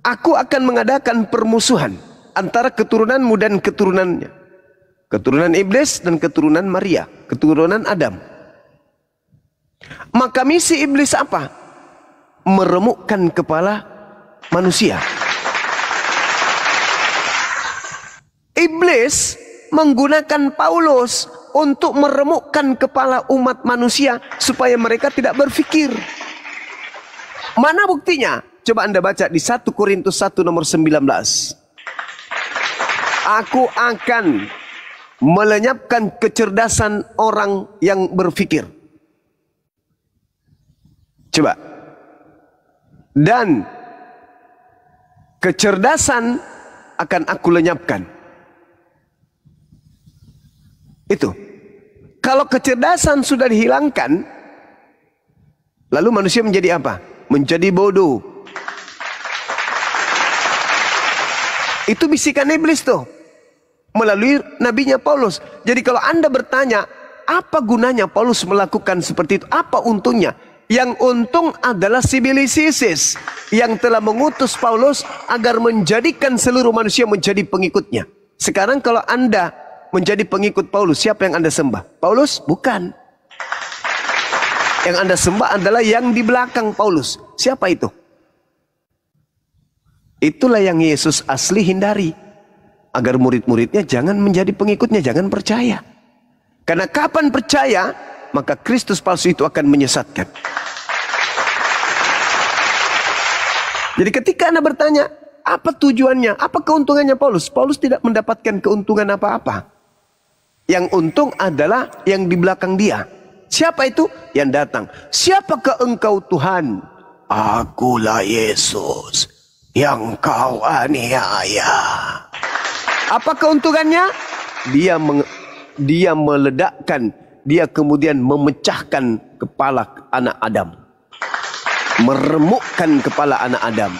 aku akan mengadakan permusuhan antara keturunanmu dan keturunannya. Keturunan iblis dan keturunan Maria, keturunan Adam. Maka misi iblis apa? Meremukkan kepala manusia. Iblis menggunakan Paulus untuk meremukkan kepala umat manusia supaya mereka tidak berpikir. Mana buktinya? Coba Anda baca di 1 Korintus 1 nomor 19. Aku akan melenyapkan kecerdasan orang yang berpikir. Coba. Dan kecerdasan akan aku lenyapkan. Itu. Kalau kecerdasan sudah dihilangkan, lalu manusia menjadi apa? Menjadi bodoh. Itu bisikan iblis tuh. Melalui nabinya Paulus. Jadi kalau Anda bertanya, apa gunanya Paulus melakukan seperti itu? Apa untungnya? Yang untung adalah Sibilisis yang telah mengutus Paulus agar menjadikan seluruh manusia menjadi pengikutnya. Sekarang kalau Anda menjadi pengikut Paulus, siapa yang Anda sembah? Paulus? Bukan. Yang Anda sembah adalah yang di belakang Paulus. Siapa itu? Itulah yang Yesus asli hindari. Agar murid-muridnya jangan menjadi pengikutnya, jangan percaya. Karena kapan percaya, maka Kristus palsu itu akan menyesatkan. Jadi ketika Anda bertanya, apa tujuannya, apa keuntungannya Paulus? Paulus tidak mendapatkan keuntungan apa-apa. Yang untung adalah yang di belakang dia. Siapa itu? Yang datang. Siapakah engkau Tuhan? Akulah Yesus yang kau aniaya. Apa keuntungannya? Dia meledakkan, dia kemudian memecahkan kepala anak Adam. Meremukkan kepala anak Adam.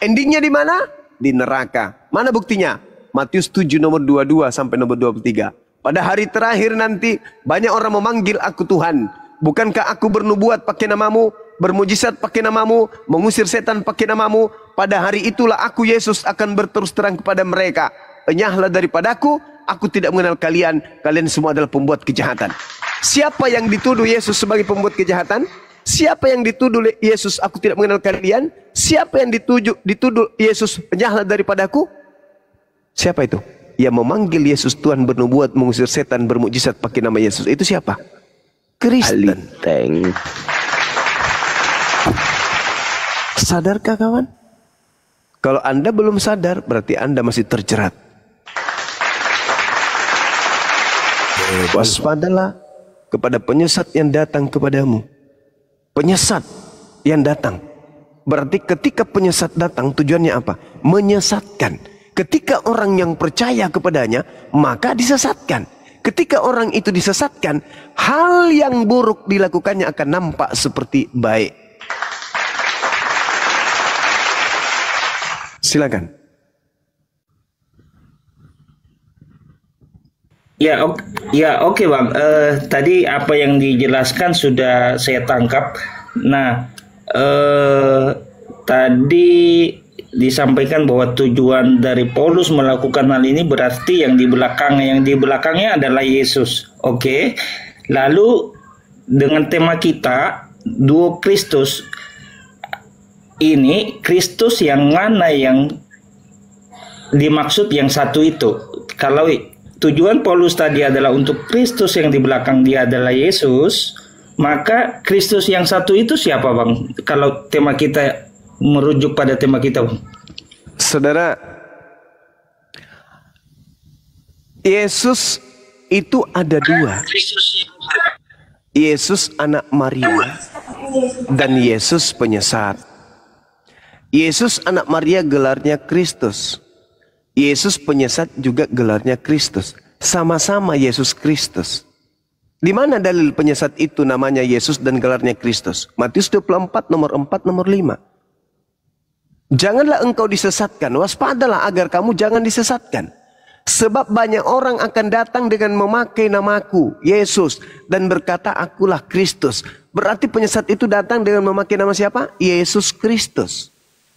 Endingnya di mana? Di neraka. Mana buktinya? Matius 7 nomor 22 sampai nomor 23. Pada hari terakhir nanti banyak orang memanggil aku Tuhan. Bukankah aku bernubuat pakai namamu, bermujizat pakai namamu, mengusir setan pakai namamu? Pada hari itulah aku Yesus akan berterus terang kepada mereka. Enyahlah daripadaku, aku tidak mengenal kalian. Kalian semua adalah pembuat kejahatan. Siapa yang dituduh Yesus sebagai pembuat kejahatan? Siapa yang dituduh Yesus aku tidak mengenal kalian? Siapa yang dituduh Yesus enyahlah daripadaku? Siapa itu? Yang memanggil Yesus Tuhan, bernubuat, mengusir setan, bermukjizat pakai nama Yesus. Itu siapa? Kristen. Sadarkah kawan? Kalau Anda belum sadar, berarti Anda masih terjerat. Waspadalah kepada penyesat yang datang kepadamu. Penyesat yang datang. Berarti ketika penyesat datang, tujuannya apa? Menyesatkan. Ketika orang yang percaya kepadanya, maka disesatkan. Ketika orang itu disesatkan, hal yang buruk dilakukannya akan nampak seperti baik. Silakan. Ya, oke Bang. Tadi apa yang dijelaskan sudah saya tangkap. Nah, tadi disampaikan bahwa tujuan dari Paulus melakukan hal ini berarti yang di belakangnya adalah Yesus. Oke. Lalu dengan tema kita duo Kristus, ini Kristus yang mana yang dimaksud yang satu itu? Kalau tujuan Paulus tadi adalah untuk Kristus yang di belakang dia adalah Yesus, maka Kristus yang satu itu siapa Bang? Kalau tema kita merujuk pada tema kita Bang. Saudara, Yesus itu ada dua. Yesus anak Maria dan Yesus penyesat. Yesus anak Maria gelarnya Kristus. Yesus penyesat juga gelarnya Kristus. Sama-sama Yesus Kristus. Di mana dalil penyesat itu namanya Yesus dan gelarnya Kristus? Matius 24 nomor 4 nomor 5. Janganlah engkau disesatkan, waspadalah agar kamu jangan disesatkan. Sebab banyak orang akan datang dengan memakai namaku, Yesus, dan berkata akulah Kristus. Berarti penyesat itu datang dengan memakai nama siapa? Yesus Kristus.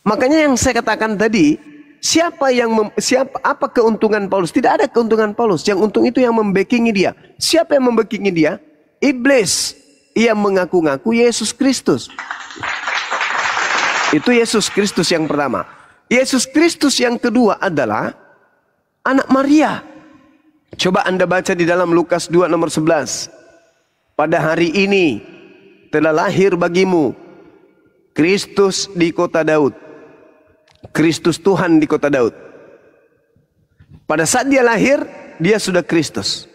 Makanya yang saya katakan tadi, apa keuntungan Paulus? Tidak ada keuntungan Paulus. Yang untung itu yang membackingi dia. Siapa yang membackingi dia? Iblis. Ia mengaku-ngaku Yesus Kristus. Itu Yesus Kristus yang pertama. Yesus Kristus yang kedua adalah anak Maria. Coba Anda baca di dalam Lukas 2 nomor 11. Pada hari ini telah lahir bagimu Kristus di kota Daud. Kristus Tuhan di kota Daud. Pada saat dia lahir, dia sudah Kristus.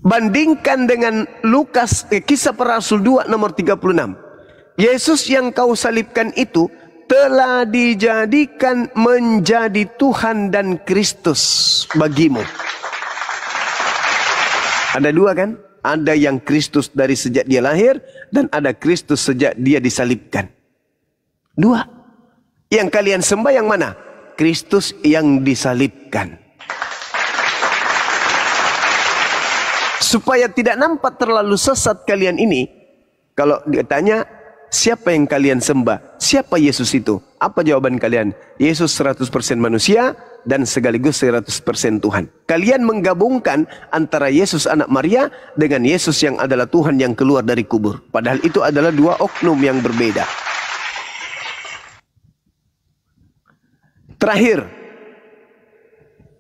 Bandingkan dengan Lukas, kisah para Rasul 2 nomor 36. Yesus yang kau salibkan itu telah dijadikan menjadi Tuhan dan Kristus bagimu. Ada dua kan? Ada yang Kristus dari sejak dia lahir, dan ada Kristus sejak dia disalibkan. Dua. Yang kalian sembah yang mana? Kristus yang disalibkan. Supaya tidak nampak terlalu sesat kalian ini, kalau ditanya siapa yang kalian sembah, siapa Yesus itu? Apa jawaban kalian? Yesus 100% manusia dan sekaligus 100% Tuhan. Kalian menggabungkan antara Yesus anak Maria dengan Yesus yang adalah Tuhan yang keluar dari kubur. Padahal itu adalah dua oknum yang berbeda. Terakhir,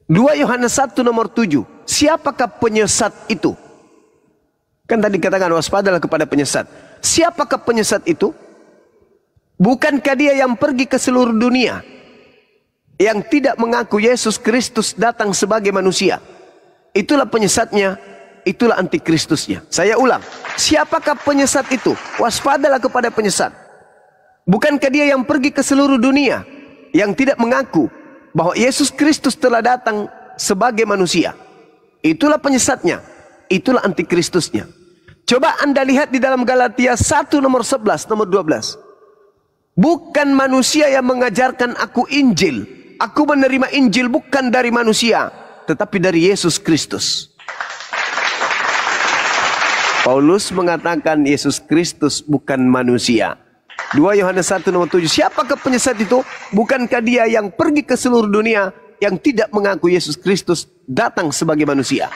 2 Yohanes 1 nomor 7. Siapakah penyesat itu? Kan tadi katakan waspadalah kepada penyesat. Siapakah penyesat itu? Bukankah dia yang pergi ke seluruh dunia, yang tidak mengaku Yesus Kristus datang sebagai manusia? Itulah penyesatnya, itulah antikristusnya. Saya ulang, siapakah penyesat itu? Waspadalah kepada penyesat. Bukankah dia yang pergi ke seluruh dunia, yang tidak mengaku bahwa Yesus Kristus telah datang sebagai manusia? Itulah penyesatnya, itulah antikristusnya. Coba Anda lihat di dalam Galatia 1 nomor 11, nomor 12. Bukan manusia yang mengajarkan aku Injil. Aku menerima Injil bukan dari manusia, tetapi dari Yesus Kristus. Paulus mengatakan Yesus Kristus bukan manusia. 2 Yohanes 1 nomor 7. Siapakah penyesat itu? Bukankah dia yang pergi ke seluruh dunia, yang tidak mengaku Yesus Kristus datang sebagai manusia?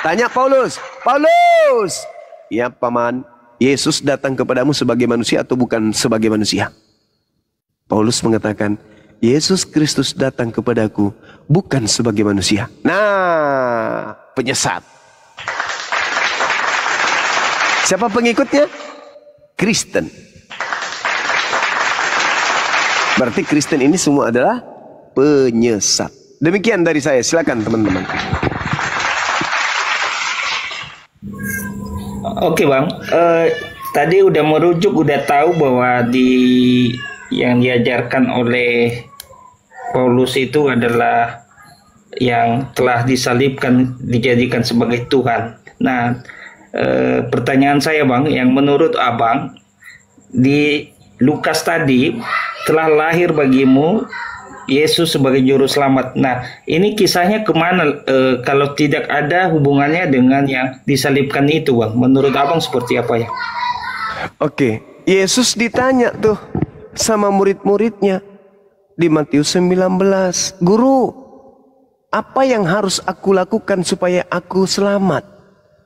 Tanya Paulus. Paulus, ya paman, Yesus datang kepadamu sebagai manusia atau bukan sebagai manusia? Paulus mengatakan, Yesus Kristus datang kepadaku bukan sebagai manusia. Nah, penyesat. Siapa pengikutnya? Kristen. Berarti Kristen ini semua adalah penyesat. Demikian dari saya, silakan teman-teman. Oke Bang, tadi udah merujuk, udah tahu bahwa yang diajarkan oleh Paulus itu adalah yang telah disalibkan, dijadikan sebagai Tuhan. Nah, pertanyaan saya Bang, yang menurut Abang di Lukas tadi telah lahir bagimu Yesus sebagai juru selamat. Nah, ini kisahnya kemana kalau tidak ada hubungannya dengan yang disalibkan itu, Bang? Menurut Abang seperti apa ya? Oke, Yesus ditanya tuh sama murid-muridnya di Matius 19, Guru, apa yang harus aku lakukan supaya aku selamat?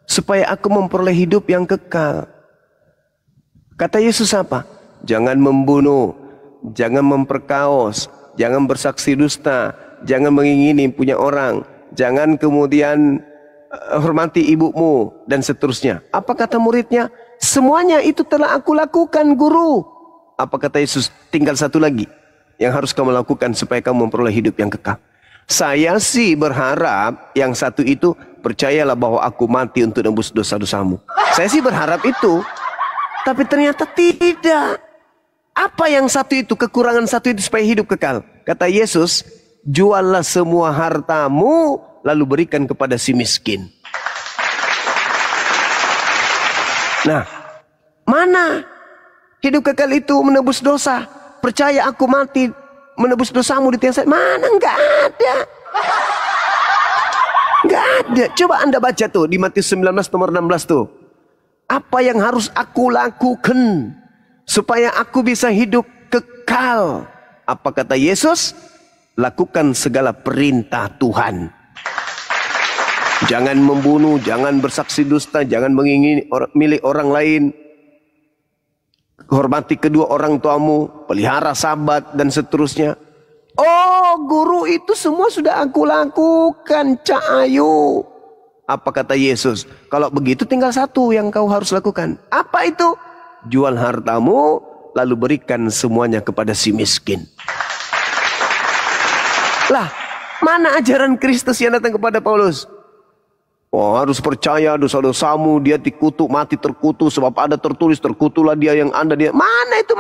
Supaya aku memperoleh hidup yang kekal? Kata Yesus apa? Jangan membunuh, jangan memperkaos, jangan bersaksi dusta, jangan mengingini punya orang, jangan kemudian hormati ibumu, dan seterusnya. Apa kata muridnya? Semuanya itu telah aku lakukan, Guru. Apa kata Yesus? Tinggal satu lagi yang harus kamu lakukan supaya kamu memperoleh hidup yang kekal. Saya sih berharap yang satu itu, percayalah bahwa aku mati untuk nebus dosa-dosamu. Saya sih berharap itu, tapi ternyata tidak. Apa yang satu itu, kekurangan satu itu supaya hidup kekal? Kata Yesus, juallah semua hartamu lalu berikan kepada si miskin. Nah, mana hidup kekal itu menebus dosa? Percaya aku mati menebus dosamu di tiang salib. Mana? Enggak ada. Enggak ada. Coba Anda baca tuh di Matius 19 nomor 16 tuh. Apa yang harus aku lakukan supaya aku bisa hidup kekal? Apa kata Yesus? Lakukan segala perintah Tuhan. Jangan membunuh, jangan bersaksi dusta, jangan mengingini milik orang lain. Hormati kedua orang tuamu, pelihara sabat, dan seterusnya. Oh, Guru, itu semua sudah aku lakukan, Cak Ayu. Apa kata Yesus? Kalau begitu tinggal satu yang kau harus lakukan. Apa itu? Jual hartamu, lalu berikan semuanya kepada si miskin. Lah, mana ajaran Kristus yang datang kepada Paulus? Oh, harus percaya dosa-dosamu, dia dikutuk, mati terkutuk, sebab ada tertulis, terkutuklah dia yang anda dia. Mana itu?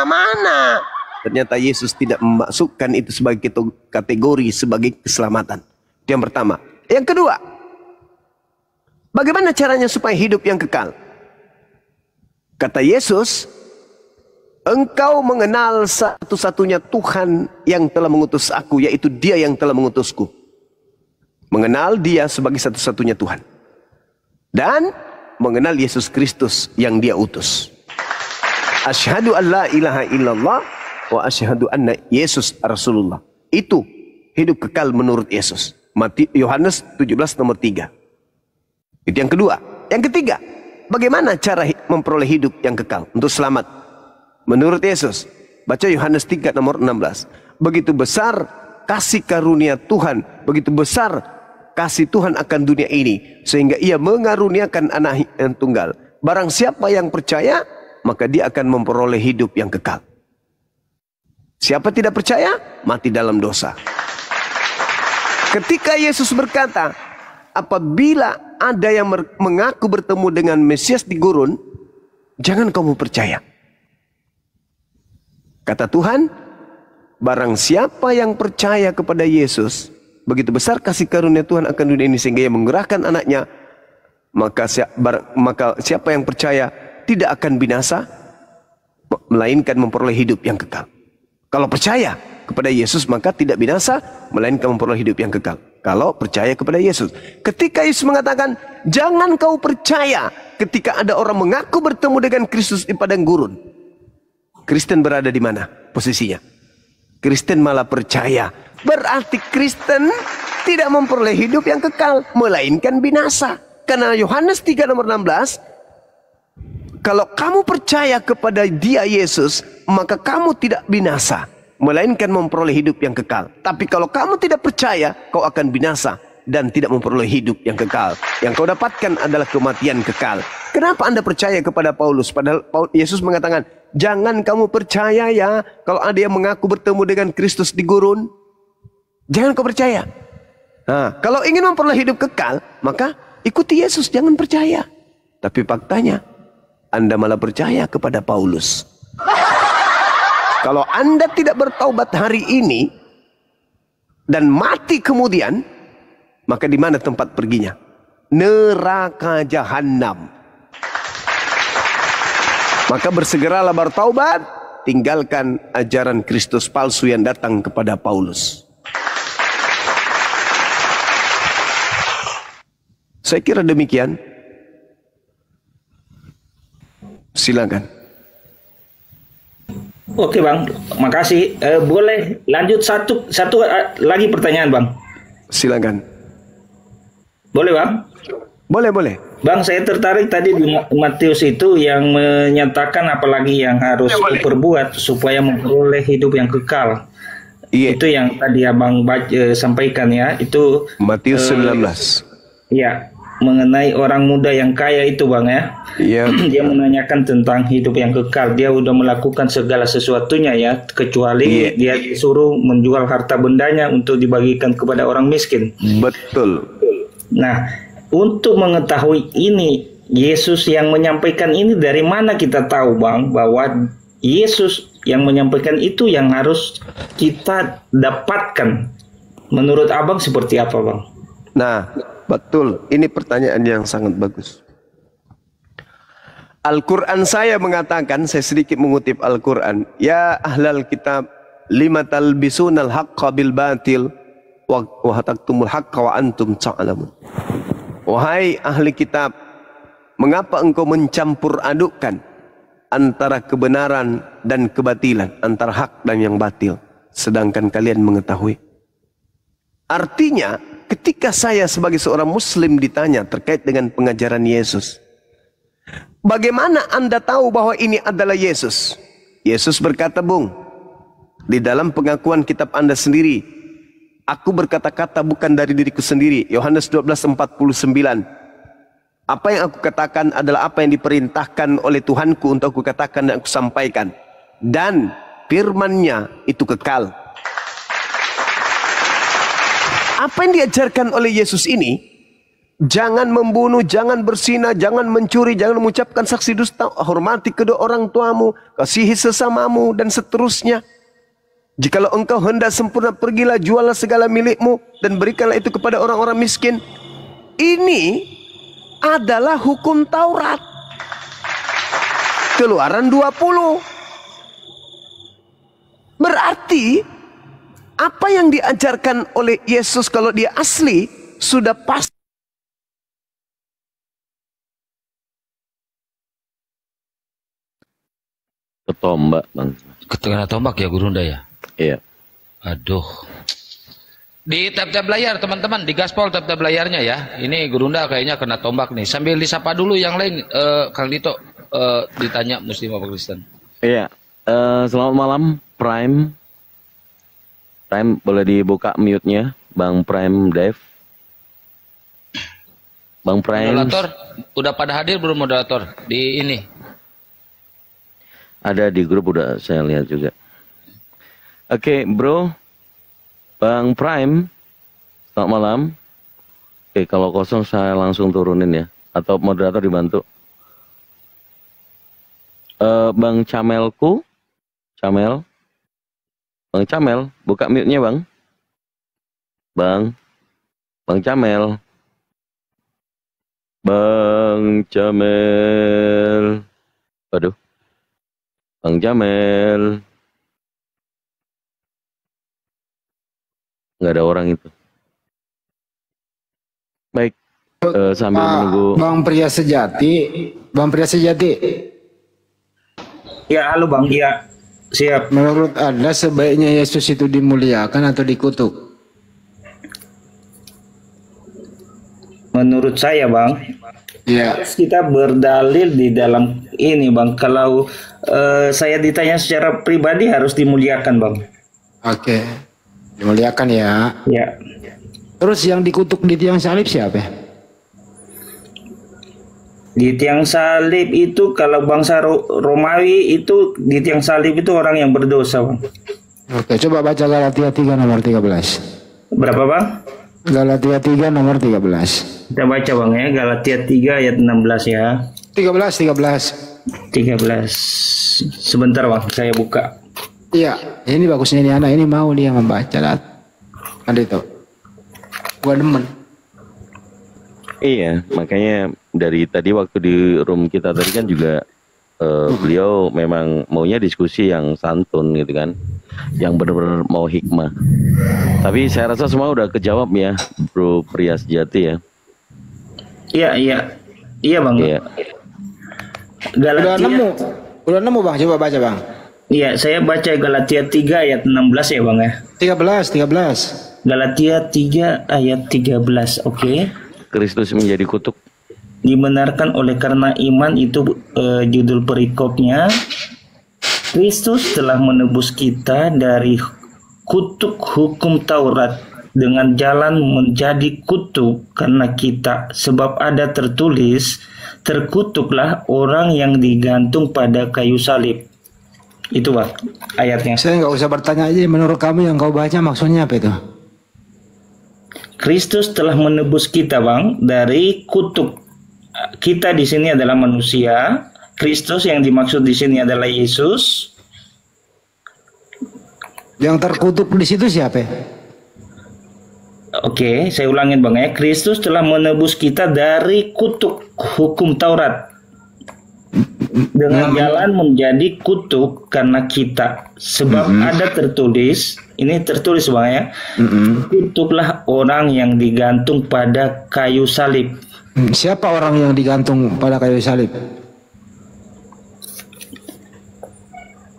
Mana? Ternyata Yesus tidak memasukkan itu sebagai kategori, sebagai keselamatan. Itu yang pertama. Yang kedua, bagaimana caranya supaya hidup yang kekal? Kata Yesus, engkau mengenal satu-satunya Tuhan yang telah mengutus aku, yaitu Dia yang telah mengutusku. Mengenal Dia sebagai satu-satunya Tuhan. Dan mengenal Yesus Kristus yang Dia utus. Asyhadu an la ilaha illallah wa asyhadu anna Yesus Rasulullah. Itu hidup kekal menurut Yesus. Yohanes 17 nomor 3. Itu yang kedua. Yang ketiga, bagaimana cara memperoleh hidup yang kekal untuk selamat? Menurut Yesus, baca Yohanes 3 nomor 16. Begitu besar kasih karunia Tuhan, begitu besar kasih Tuhan akan dunia ini, sehingga ia mengaruniakan anak yang tunggal. Barang siapa yang percaya, maka dia akan memperoleh hidup yang kekal. Siapa tidak percaya, mati dalam dosa. Ketika Yesus berkata, apabila ada yang mengaku bertemu dengan Mesias di gurun, jangan kamu percaya. Kata Tuhan, barang siapa yang percaya kepada Yesus, begitu besar kasih karunia Tuhan akan dunia ini sehingga ia menggerakkan anaknya, maka siapa yang percaya tidak akan binasa, melainkan memperoleh hidup yang kekal. Kalau percaya kepada Yesus maka tidak binasa, melainkan memperoleh hidup yang kekal. Kalau percaya kepada Yesus. Ketika Yesus mengatakan, jangan kau percaya, ketika ada orang mengaku bertemu dengan Kristus di padang gurun, Kristen berada di mana posisinya? Kristen malah percaya. Berarti Kristen tidak memperoleh hidup yang kekal, melainkan binasa. Karena Yohanes 3 nomor 16, kalau kamu percaya kepada Dia Yesus, maka kamu tidak binasa, melainkan memperoleh hidup yang kekal. Tapi kalau kamu tidak percaya, kau akan binasa dan tidak memperoleh hidup yang kekal. Yang kau dapatkan adalah kematian kekal. Kenapa Anda percaya kepada Paulus? Padahal Yesus mengatakan, Jangan kamu percaya ya kalau ada yang mengaku bertemu dengan Kristus di gurun. Jangan kau percaya. Nah, kalau ingin memperoleh hidup kekal, maka ikuti Yesus, jangan percaya. Tapi faktanya, Anda malah percaya kepada Paulus. Kalau Anda tidak bertaubat hari ini dan mati kemudian, maka di mana tempat perginya? Neraka jahanam. Maka bersegeralah bertaubat, tinggalkan ajaran Kristus palsu yang datang kepada Paulus. Saya kira demikian. Silakan. Oke Bang, makasih. Boleh lanjut satu lagi pertanyaan Bang? Silakan. Boleh Bang? Boleh. Bang, saya tertarik tadi di Matius itu yang menyatakan apalagi yang harus diperbuat supaya memperoleh hidup yang kekal. Iya. Itu yang tadi Abang sampaikan ya, itu Matius 19. Iya, mengenai orang muda yang kaya itu Bang ya. Iya. Dia menanyakan tentang hidup yang kekal. Dia udah melakukan segala sesuatunya ya, kecuali dia disuruh menjual harta bendanya untuk dibagikan kepada orang miskin. Betul. Nah, untuk mengetahui ini, Yesus yang menyampaikan ini dari mana kita tahu Bang, bahwa Yesus yang menyampaikan itu yang harus kita dapatkan. Menurut Abang seperti apa Bang? Nah, betul. Ini pertanyaan yang sangat bagus. Al-Quran saya mengatakan, saya sedikit mengutip Al-Quran. Ya ahlal kitab, lima talbisunal haqqa bil batil, wa taktumul haqqa wa antum ta'lamun. Wahai ahli kitab, mengapa engkau mencampur adukkan antara kebenaran dan kebatilan, antara hak dan yang batil, sedangkan kalian mengetahui? Artinya, ketika saya sebagai seorang muslim ditanya terkait dengan pengajaran Yesus, bagaimana Anda tahu bahwa ini adalah Yesus? Yesus berkata, Bung, di dalam pengakuan kitab Anda sendiri, aku berkata-kata bukan dari diriku sendiri. Yohanes 12:49. Apa yang aku katakan adalah apa yang diperintahkan oleh Tuhanku untuk aku katakan dan aku sampaikan. Dan firman-Nya itu kekal. Apa yang diajarkan oleh Yesus ini? Jangan membunuh, jangan berzina, jangan mencuri, jangan mengucapkan saksi dusta, hormati kedua orang tuamu, kasihi sesamamu, dan seterusnya. Jikalau engkau hendak sempurna, pergilah, jualah segala milikmu dan berikanlah itu kepada orang-orang miskin. Ini adalah hukum Taurat. Keluaran 20. Berarti apa yang diajarkan oleh Yesus kalau dia asli sudah pasti. Ketombak Bang. Kena tombak ya Gurunda ya? Iya. Aduh. Di tab-tab layar teman-teman, di gaspol tab-tab layarnya ya. Ini Gurunda kayaknya kena tombak nih. Sambil disapa dulu yang lain, Kang Dito ditanya Muslim apa Kristen. Iya. Selamat malam Prime. Prime boleh dibuka mute-nya, Bang Prime Dev. Bang Prime. Moderator, udah pada hadir belum moderator di ini? Ada di grup udah saya lihat juga. Oke, bro. Bang Prime. Selamat malam. Oke, kalau kosong saya langsung turunin ya. Atau moderator dibantu. Bang Camelku. Camel. Bang Camel, buka mute-nya Bang. Bang Camel. Bang Camel. Waduh. Bang Jamel. Nggak ada orang itu. Baik. Sambil menunggu. Bang Pria Sejati. Bang Pria Sejati. Ya, halo Bang. Iya. Siap. Menurut Anda sebaiknya Yesus itu dimuliakan atau dikutuk? Menurut saya Bang, ya. Kita berdalil di dalam ini Bang. Kalau saya ditanya secara pribadi harus dimuliakan Bang. Oke. Dimuliakan ya. Ya. Terus yang dikutuk di tiang salib siapa? Di tiang salib itu kalau bangsa Romawi itu di tiang salib itu orang yang berdosa, Bang. Oke, coba baca Galatia 3 nomor 13. Berapa, Bang? Galatia 3 nomor 13. Kita baca, Bang, ya. Galatia 3 ayat 16 ya. 13. Sebentar, Bang, saya buka. Iya, ini bagusnya ini anak ini mau dia membaca lah. Ada itu. Gua demen. Iya, makanya dari tadi waktu di room kita tadi kan juga beliau memang maunya diskusi yang santun gitu kan, yang benar-benar mau hikmah. Tapi saya rasa semua udah kejawab ya, Bro Pria Sejati ya. Iya Bang. Iya. Galatia. Udah nemu Bang, coba baca Bang. Iya, saya baca Galatia 3 ayat 16 ya Bang ya. 13. Galatia 3 ayat 13, oke. Kristus menjadi kutuk. Dibenarkan oleh karena iman itu judul perikopnya. Kristus telah menebus kita dari kutuk hukum Taurat dengan jalan menjadi kutuk karena kita, sebab ada tertulis, terkutuklah orang yang digantung pada kayu salib. Itu Bang ayatnya. Saya nggak usah bertanya aja, menurut kamu yang kau baca maksudnya apa itu? Kristus telah menebus kita Bang dari kutuk. Kita di sini adalah manusia. Kristus yang dimaksud di sini adalah Yesus. Yang terkutuk di situ siapa? Oke, saya ulangin Bang ya. Kristus telah menebus kita dari kutuk hukum Taurat dengan jalan menjadi kutuk karena kita, sebab ada tertulis, ini tertulis Bang ya, kutuklah orang yang digantung pada kayu salib. Siapa orang yang digantung pada kayu salib?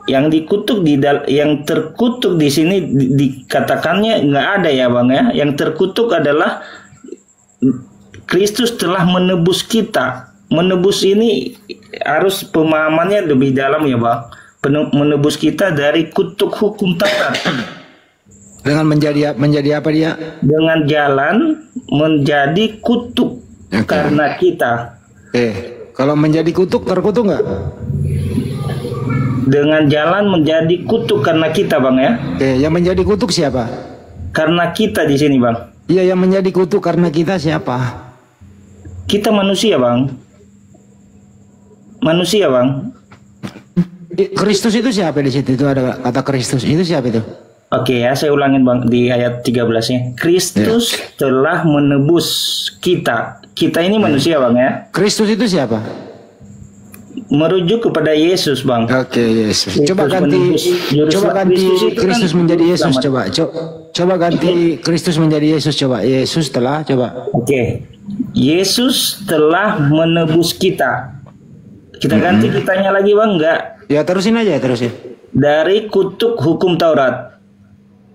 Yang dikutuk yang terkutuk di sini dikatakannya nggak ada ya Bang ya. Yang terkutuk adalah Kristus telah menebus kita. Menebus ini harus pemahamannya lebih dalam ya Bang. Menebus kita dari kutuk hukum Taurat. Dengan menjadi apa dia? Dengan jalan menjadi kutuk karena kita. Kalau menjadi kutuk, terkutuk nggak? Dengan jalan menjadi kutuk karena kita Bang ya. Yang menjadi kutuk siapa? Karena kita di sini Bang. Iya, yang menjadi kutuk karena kita siapa? Kita manusia Bang. Manusia Bang. Kristus itu siapa di situ? Itu ada kata Kristus. Itu siapa itu? Oke ya, saya ulangin Bang di ayat 13-nya. Kristus telah menebus kita. Kita ini manusia Bang ya. Kristus itu siapa? Merujuk kepada Yesus Bang. Oke, Yesus. Coba ganti Kristus menjadi Yesus coba. Coba ganti Kristus menjadi Yesus coba. Yesus telah coba. Oke. Yesus telah menebus kita. Kita ganti kitanya lagi Bang enggak? Ya terusin aja, terusin. Dari kutuk hukum Taurat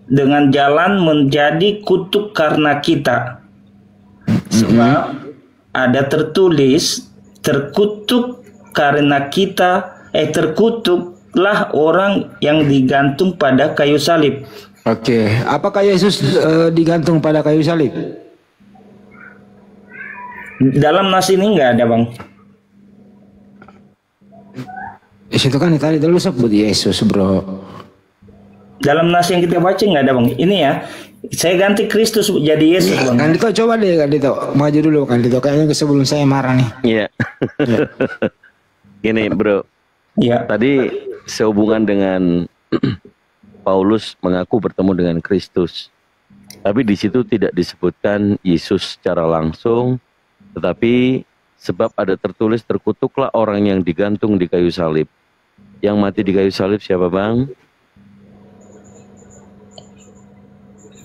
dengan jalan menjadi kutuk karena kita. Sebab ada tertulis, terkutuk karena kita, terkutuklah orang yang digantung pada kayu salib. Oke, apakah Yesus digantung pada kayu salib? Dalam nas ini enggak ada Bang. Di situ kan tadi dulu sebut Yesus bro. Dalam nas yang kita baca nggak ada Bang. Ini ya, saya ganti Kristus jadi Yesus Bang. Kandito coba deh Kandito, maju dulu Kandito. Kayaknya sebelum saya marah nih. Iya. Gini bro. Iya. Tadi sehubungan dengan Paulus mengaku bertemu dengan Kristus. Tapi di situ tidak disebutkan Yesus secara langsung, tetapi sebab ada tertulis terkutuklah orang yang digantung di kayu salib. Yang mati di kayu salib siapa Bang?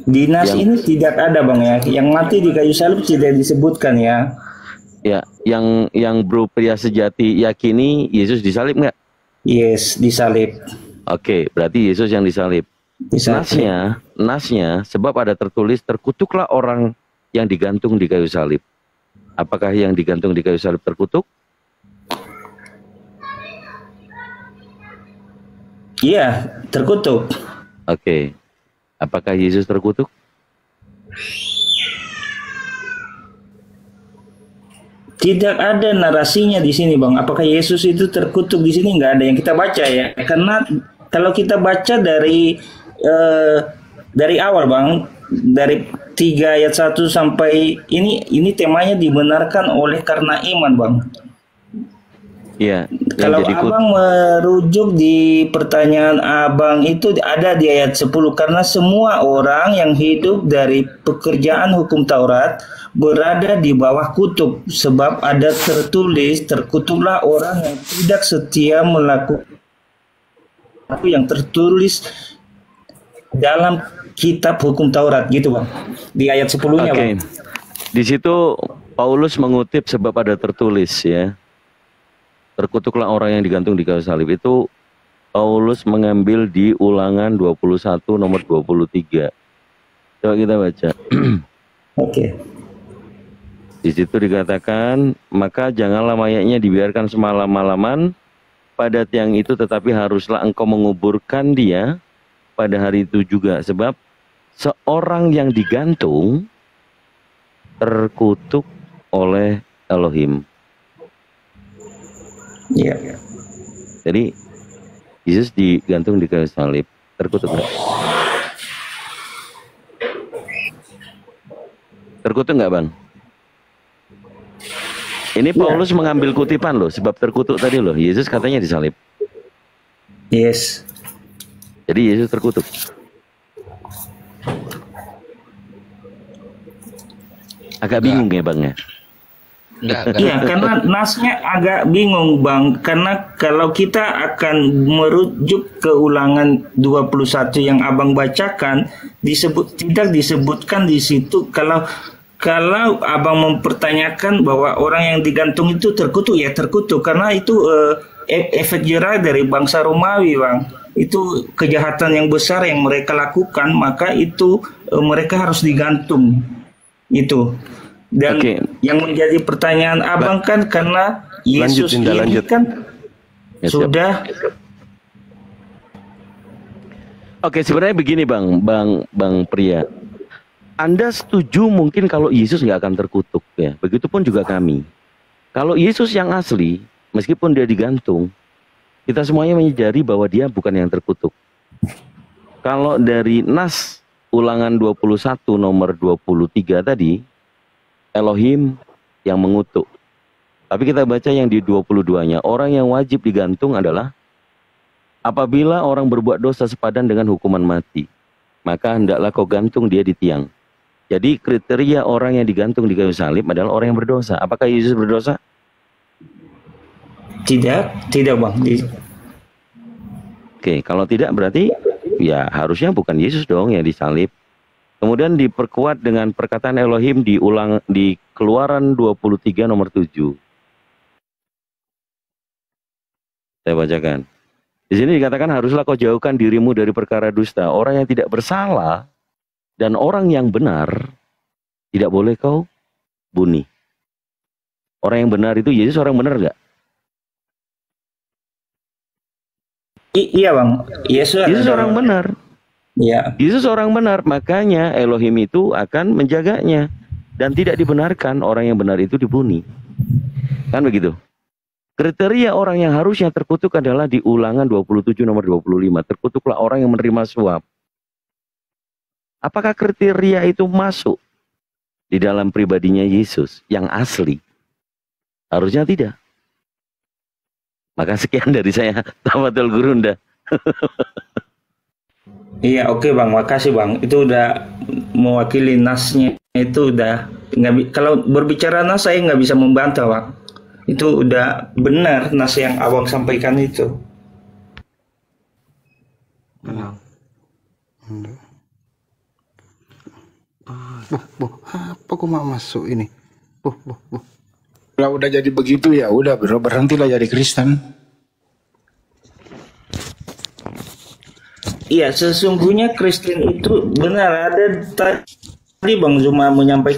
Di nas ini tidak ada Bang ya. Yang mati di kayu salib tidak disebutkan ya. Ya, yang Bro Pria Sejati yakini Yesus disalib nggak? Yes, disalib. Oke, berarti Yesus yang disalib. Nasnya sebab ada tertulis terkutuklah orang yang digantung di kayu salib. Apakah yang digantung di kayu salib terkutuk? Iya, terkutuk. Oke. Apakah Yesus terkutuk? Tidak ada narasinya di sini, Bang. Apakah Yesus itu terkutuk di sini? Nggak ada yang kita baca ya. Karena kalau kita baca dari awal, Bang, dari 3 ayat 1 sampai ini temanya dibenarkan oleh karena iman, Bang. Iya. Kalau Abang merujuk di pertanyaan Abang itu ada di ayat 10, karena semua orang yang hidup dari pekerjaan hukum Taurat berada di bawah kutuk, sebab ada tertulis, terkutuklah orang yang tidak setia melakukan yang tertulis dalam kitab hukum Taurat, gitu, Bang. Di ayat 10-nya, Bang. Di situ Paulus mengutip sebab ada tertulis ya. Terkutuklah orang yang digantung di kayu salib. Itu Paulus mengambil di Ulangan 21 nomor 23. Coba kita baca. Oke. Di situ dikatakan, maka janganlah mayatnya dibiarkan semalam-malaman pada tiang itu, tetapi haruslah engkau menguburkan dia pada hari itu juga. Sebab seorang yang digantung terkutuk oleh Elohim. Iya. Jadi Yesus digantung di kayu salib, terkutuk nggak? Terkutuk nggak, Bang? Ini Paulus mengambil kutipan loh, sebab terkutuk tadi loh. Yesus katanya disalib. Yes. Jadi Yesus terkutuk. Agak bingung ya, Bang ya? Iya, karena nasnya agak bingung, Bang. Karena kalau kita akan merujuk ke Ulangan 21 yang Abang bacakan, tidak disebutkan di situ kalau Abang mempertanyakan bahwa orang yang digantung itu terkutuk, ya terkutuk karena itu efek jerah dari bangsa Romawi, Bang. Itu kejahatan yang besar yang mereka lakukan, maka itu mereka harus digantung. Itu. Dan yang menjadi pertanyaan Abang kan karena Yesus ini kan sudah. Oke, sebenarnya begini, Bang Pria. Anda setuju mungkin kalau Yesus nggak akan terkutuk ya. Begitupun juga kami. Kalau Yesus yang asli, meskipun dia digantung, kita semuanya menyadari bahwa dia bukan yang terkutuk. Kalau dari nas Ulangan 21 nomor 23 tadi, Elohim yang mengutuk. Tapi kita baca yang di 22-nya, orang yang wajib digantung adalah apabila orang berbuat dosa sepadan dengan hukuman mati, maka hendaklah kau gantung dia di tiang. Jadi kriteria orang yang digantung di kayu salib adalah orang yang berdosa. Apakah Yesus berdosa? Tidak, Bang. Oke, kalau tidak berarti ya harusnya bukan Yesus dong yang disalib. Kemudian diperkuat dengan perkataan Elohim di Keluaran 23 nomor 7. Saya bacakan. Di sini dikatakan haruslah kau jauhkan dirimu dari perkara dusta. Orang yang tidak bersalah dan orang yang benar tidak boleh kau bunuh. Orang yang benar itu Yesus orang benar nggak? Iya, Bang. Yesus orang benar. Ya. Yesus orang benar, makanya Elohim itu akan menjaganya dan tidak dibenarkan orang yang benar itu dibunuh. Kan begitu? Kriteria orang yang harusnya terkutuk adalah di Ulangan 27 nomor 25. Terkutuklah orang yang menerima suap. Apakah kriteria itu masuk di dalam pribadinya Yesus yang asli? Harusnya tidak. Maka sekian dari saya, Tafadhol Gurunda. Iya, oke, Bang, makasih, Bang. Itu udah mewakili nasnya, itu udah kalau berbicara nas saya nggak bisa membantah, Bang. Itu udah benar nas yang Abang sampaikan itu. Apa kok mau masuk ini? Kalau udah jadi begitu ya udah berhentilah jadi Kristen. Iya, sesungguhnya Kristen itu benar ada tadi Bang Zuma menyampaikan